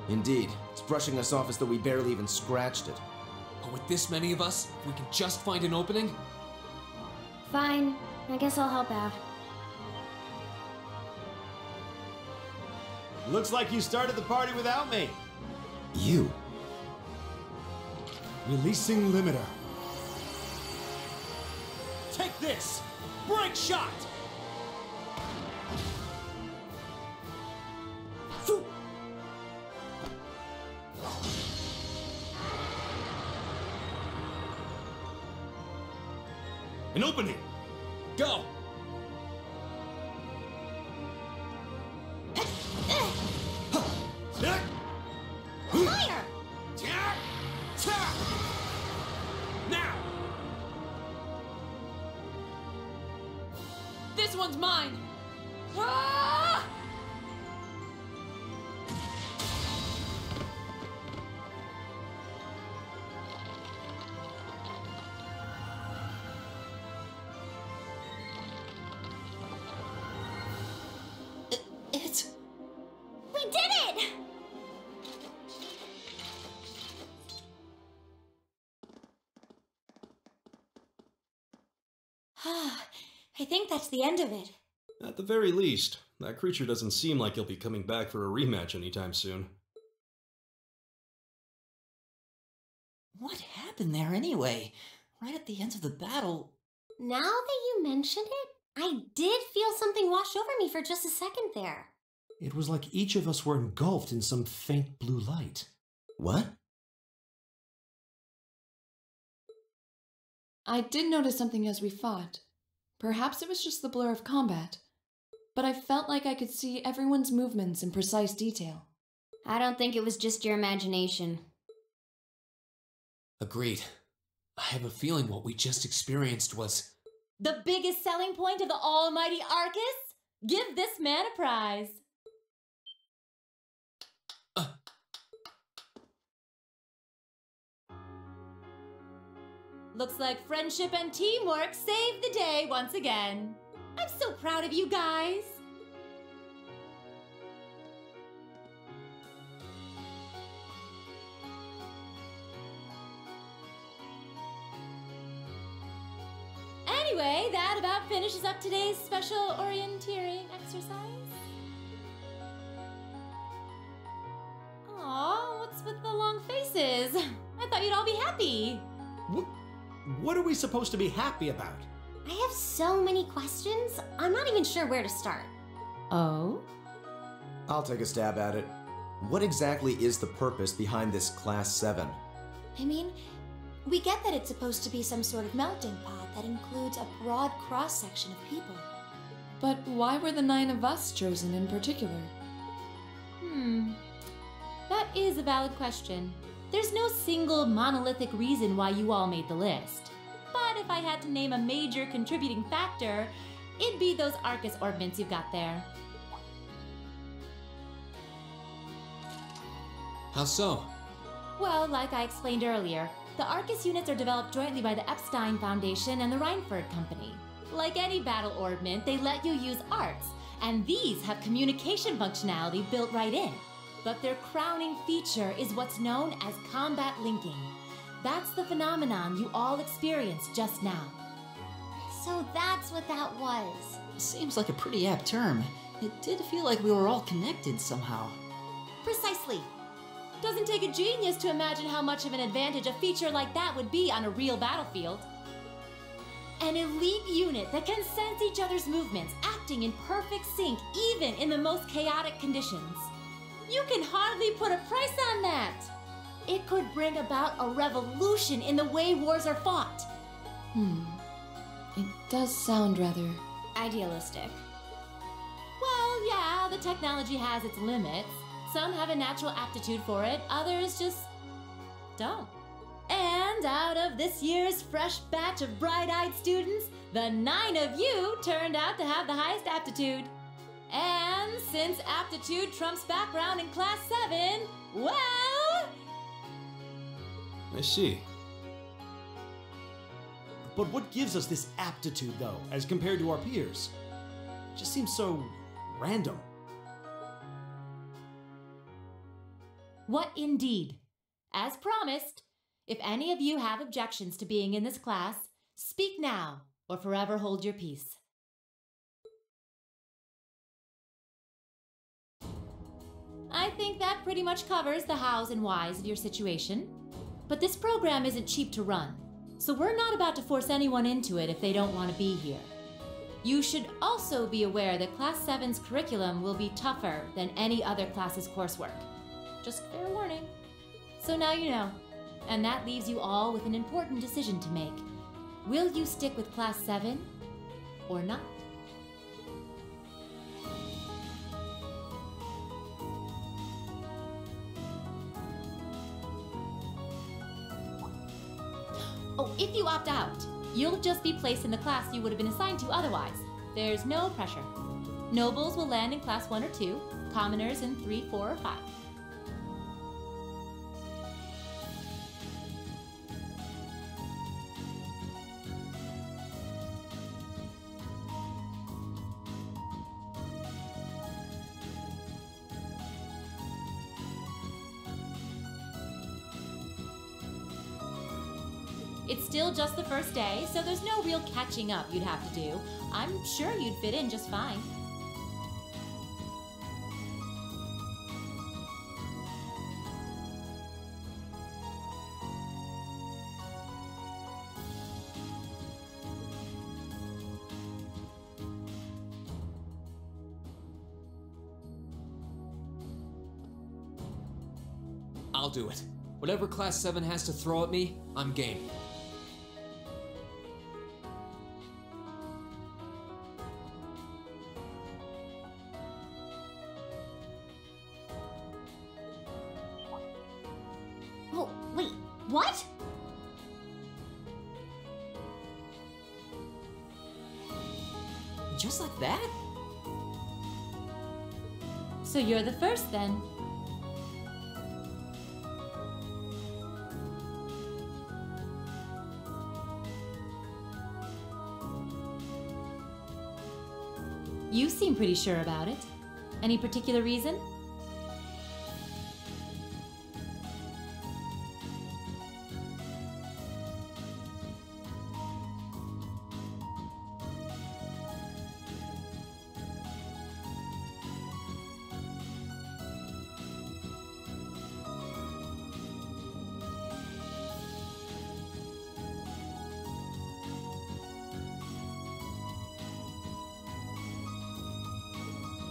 Indeed. It's brushing us off as though we barely even scratched it. But with this many of us, if we can just find an opening... Fine. I guess I'll help out. Looks like you started the party without me. You? Releasing limiter. Take this! Break shot! An opening! Go! Fire! Now! This one's mine! Ah! It's... We did it! I think that's the end of it. At the very least, that creature doesn't seem like he'll be coming back for a rematch anytime soon. What happened there anyway? Right at the end of the battle... Now that you mention it, I did feel something wash over me for just a second there. It was like each of us were engulfed in some faint blue light. What? I did notice something as we fought. Perhaps it was just the blur of combat, but I felt like I could see everyone's movements in precise detail. I don't think it was just your imagination. Agreed. I have a feeling what we just experienced was... The biggest selling point of the almighty Arcus? Give this man a prize. Looks like friendship and teamwork saved the day once again. I'm so proud of you guys. Anyway, that about finishes up today's special orienteering exercise. Aw, what's with the long faces? I thought you'd all be happy. What are we supposed to be happy about? I have so many questions, I'm not even sure where to start. Oh? I'll take a stab at it. What exactly is the purpose behind this Class 7? I mean, we get that it's supposed to be some sort of melting pot that includes a broad cross-section of people. But why were the 9 of us chosen in particular? That is a valid question. There's no single monolithic reason why you all made the list. But if I had to name a major contributing factor, it'd be those Arcus orbments you've got there. How so? Well, like I explained earlier, the Arcus units are developed jointly by the Epstein Foundation and the Reinford Company. Like any battle orbment, they let you use arts, and these have communication functionality built right in. But their crowning feature is what's known as combat linking. That's the phenomenon you all experienced just now. So that's what that was. Seems like a pretty apt term. It did feel like we were all connected somehow. Precisely. Doesn't take a genius to imagine how much of an advantage a feature like that would be on a real battlefield. An elite unit that can sense each other's movements, acting in perfect sync even in the most chaotic conditions. You can hardly put a price on that. It could bring about a revolution in the way wars are fought. It does sound rather idealistic. Well, yeah, the technology has its limits. Some have a natural aptitude for it, others just don't. And out of this year's fresh batch of bright-eyed students, the 9 of you turned out to have the highest aptitude. And since aptitude trumps background in Class 7, well... I see. But what gives us this aptitude, though, as compared to our peers? It just seems so random. What indeed? As promised, if any of you have objections to being in this class, speak now or forever hold your peace. I think that pretty much covers the hows and whys of your situation. But this program isn't cheap to run, so we're not about to force anyone into it if they don't want to be here. You should also be aware that Class 7's curriculum will be tougher than any other class's coursework. Just fair warning. So now you know, and that leaves you all with an important decision to make. Will you stick with Class 7 or not? Oh, if you opt out, you'll just be placed in the class you would have been assigned to otherwise. There's no pressure. Nobles will land in Class 1 or 2, commoners in 3, 4, or 5. It's still just the first day, so there's no real catching up you'd have to do. I'm sure you'd fit in just fine. I'll do it. Whatever Class 7 has to throw at me, I'm game. Oh, wait, what? Just like that? So you're the first then. You seem pretty sure about it. Any particular reason?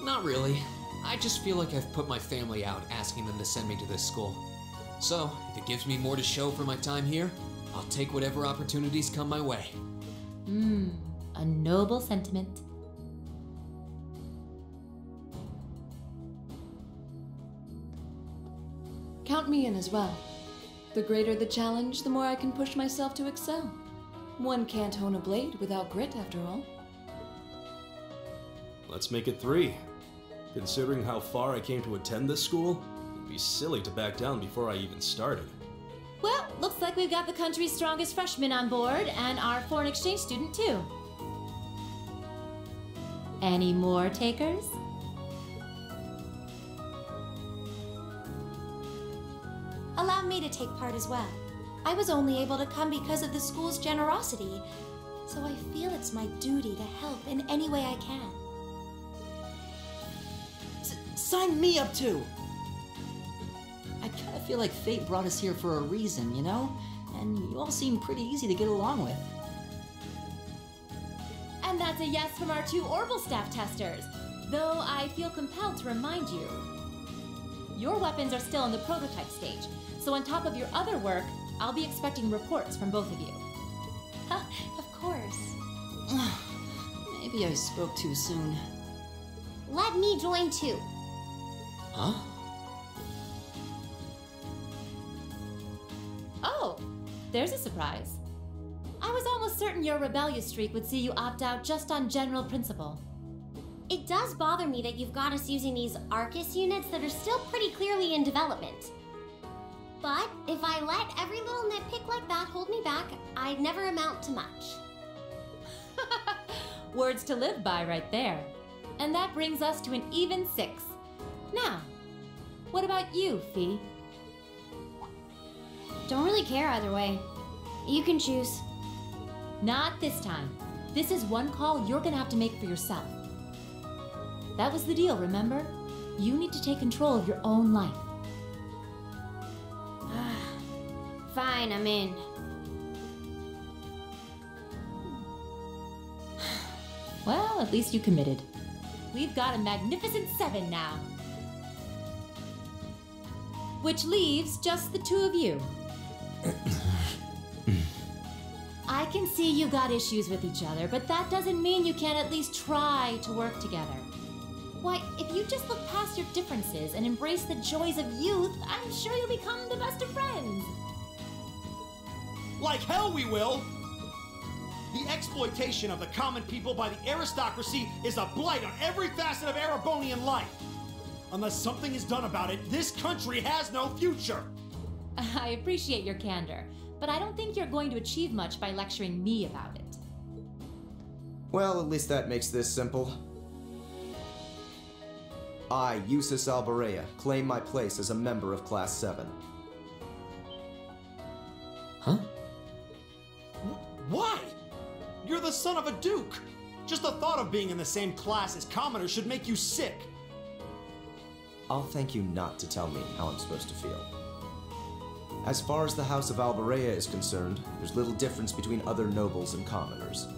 Not really. I just feel like I've put my family out asking them to send me to this school. So, if it gives me more to show for my time here, I'll take whatever opportunities come my way. A noble sentiment. Count me in as well. The greater the challenge, the more I can push myself to excel. One can't hone a blade without grit, after all. Let's make it 3. Considering how far I came to attend this school, it'd be silly to back down before I even started. Well, looks like we've got the country's strongest freshman on board, and our foreign exchange student, too. Any more takers? Allow me to take part as well. I was only able to come because of the school's generosity, so I feel it's my duty to help in any way I can. Sign me up too! I kinda feel like fate brought us here for a reason, you know? And you all seem pretty easy to get along with. And that's a yes from our 2 Orbital staff testers, though I feel compelled to remind you. Your weapons are still in the prototype stage, so on top of your other work, I'll be expecting reports from both of you. Of course. Maybe I spoke too soon. Let me join too. Huh? Oh, there's a surprise. I was almost certain your rebellious streak would see you opt out just on general principle. It does bother me that you've got us using these Arcus units that are still pretty clearly in development. But if I let every little nitpick like that hold me back, I'd never amount to much. Words to live by right there. And that brings us to an even 6. Now, what about you, Fee? Don't really care either way. You can choose. Not this time. This is one call you're gonna have to make for yourself. That was the deal, remember? You need to take control of your own life. Fine, I'm in. Well, at least you committed. We've got a magnificent 7 now. Which leaves just the 2 of you. I can see you got issues with each other, but that doesn't mean you can't at least try to work together. Why, if you just look past your differences and embrace the joys of youth, I'm sure you'll become the best of friends. Like hell we will! The exploitation of the common people by the aristocracy is a blight on every facet of Erebonian life. Unless something is done about it, this country has no future. I appreciate your candor, but I don't think you're going to achieve much by lecturing me about it. Well, at least that makes this simple. I, Eustace Alborea, claim my place as a member of Class 7. Huh? Why? You're the son of a duke! Just the thought of being in the same class as commoners should make you sick. I'll thank you not to tell me how I'm supposed to feel. As far as the House of Alborea is concerned, there's little difference between other nobles and commoners.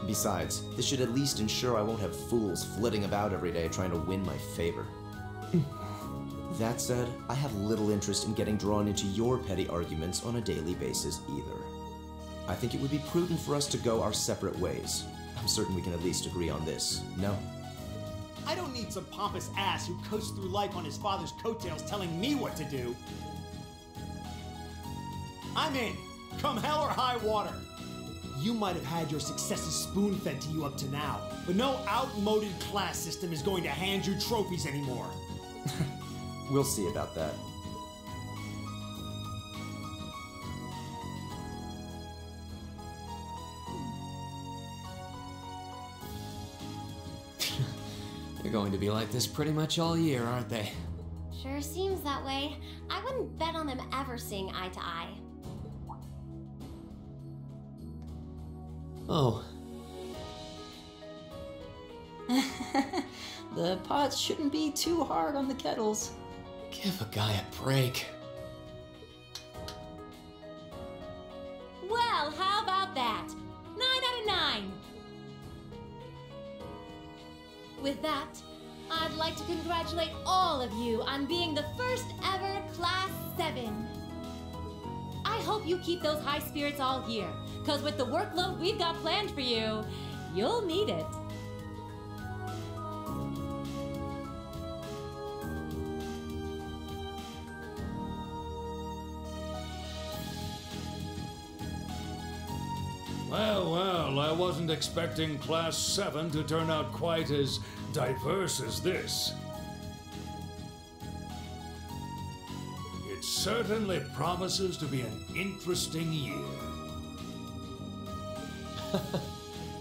Besides, this should at least ensure I won't have fools flitting about every day trying to win my favor. That said, I have little interest in getting drawn into your petty arguments on a daily basis either. I think it would be prudent for us to go our separate ways. I'm certain we can at least agree on this, no? I don't need some pompous ass who coasts through life on his father's coattails telling me what to do. I'm in, come hell or high water. You might have had your successes spoon-fed to you up to now, but no outmoded class system is going to hand you trophies anymore. We'll see about that. They're going to be like this pretty much all year, aren't they? Sure seems that way. I wouldn't bet on them ever seeing eye to eye. Oh. The pots shouldn't be too hard on the kettles. Give a guy a break. Well, how about that? 9 out of 9. With that, I'd like to congratulate all of you on being the first ever Class 7. I hope you keep those high spirits all year, because with the workload we've got planned for you, you'll need it. Well, I wasn't expecting Class 7 to turn out quite as diverse as this. It certainly promises to be an interesting year.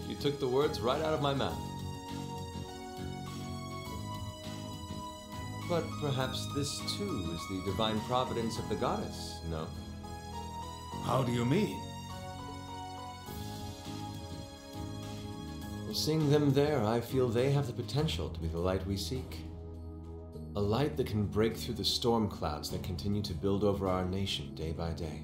You took the words right out of my mouth. But perhaps this too is the divine providence of the goddess, no? How do you mean? Seeing them there, I feel they have the potential to be the light we seek. A light that can break through the storm clouds that continue to build over our nation day by day.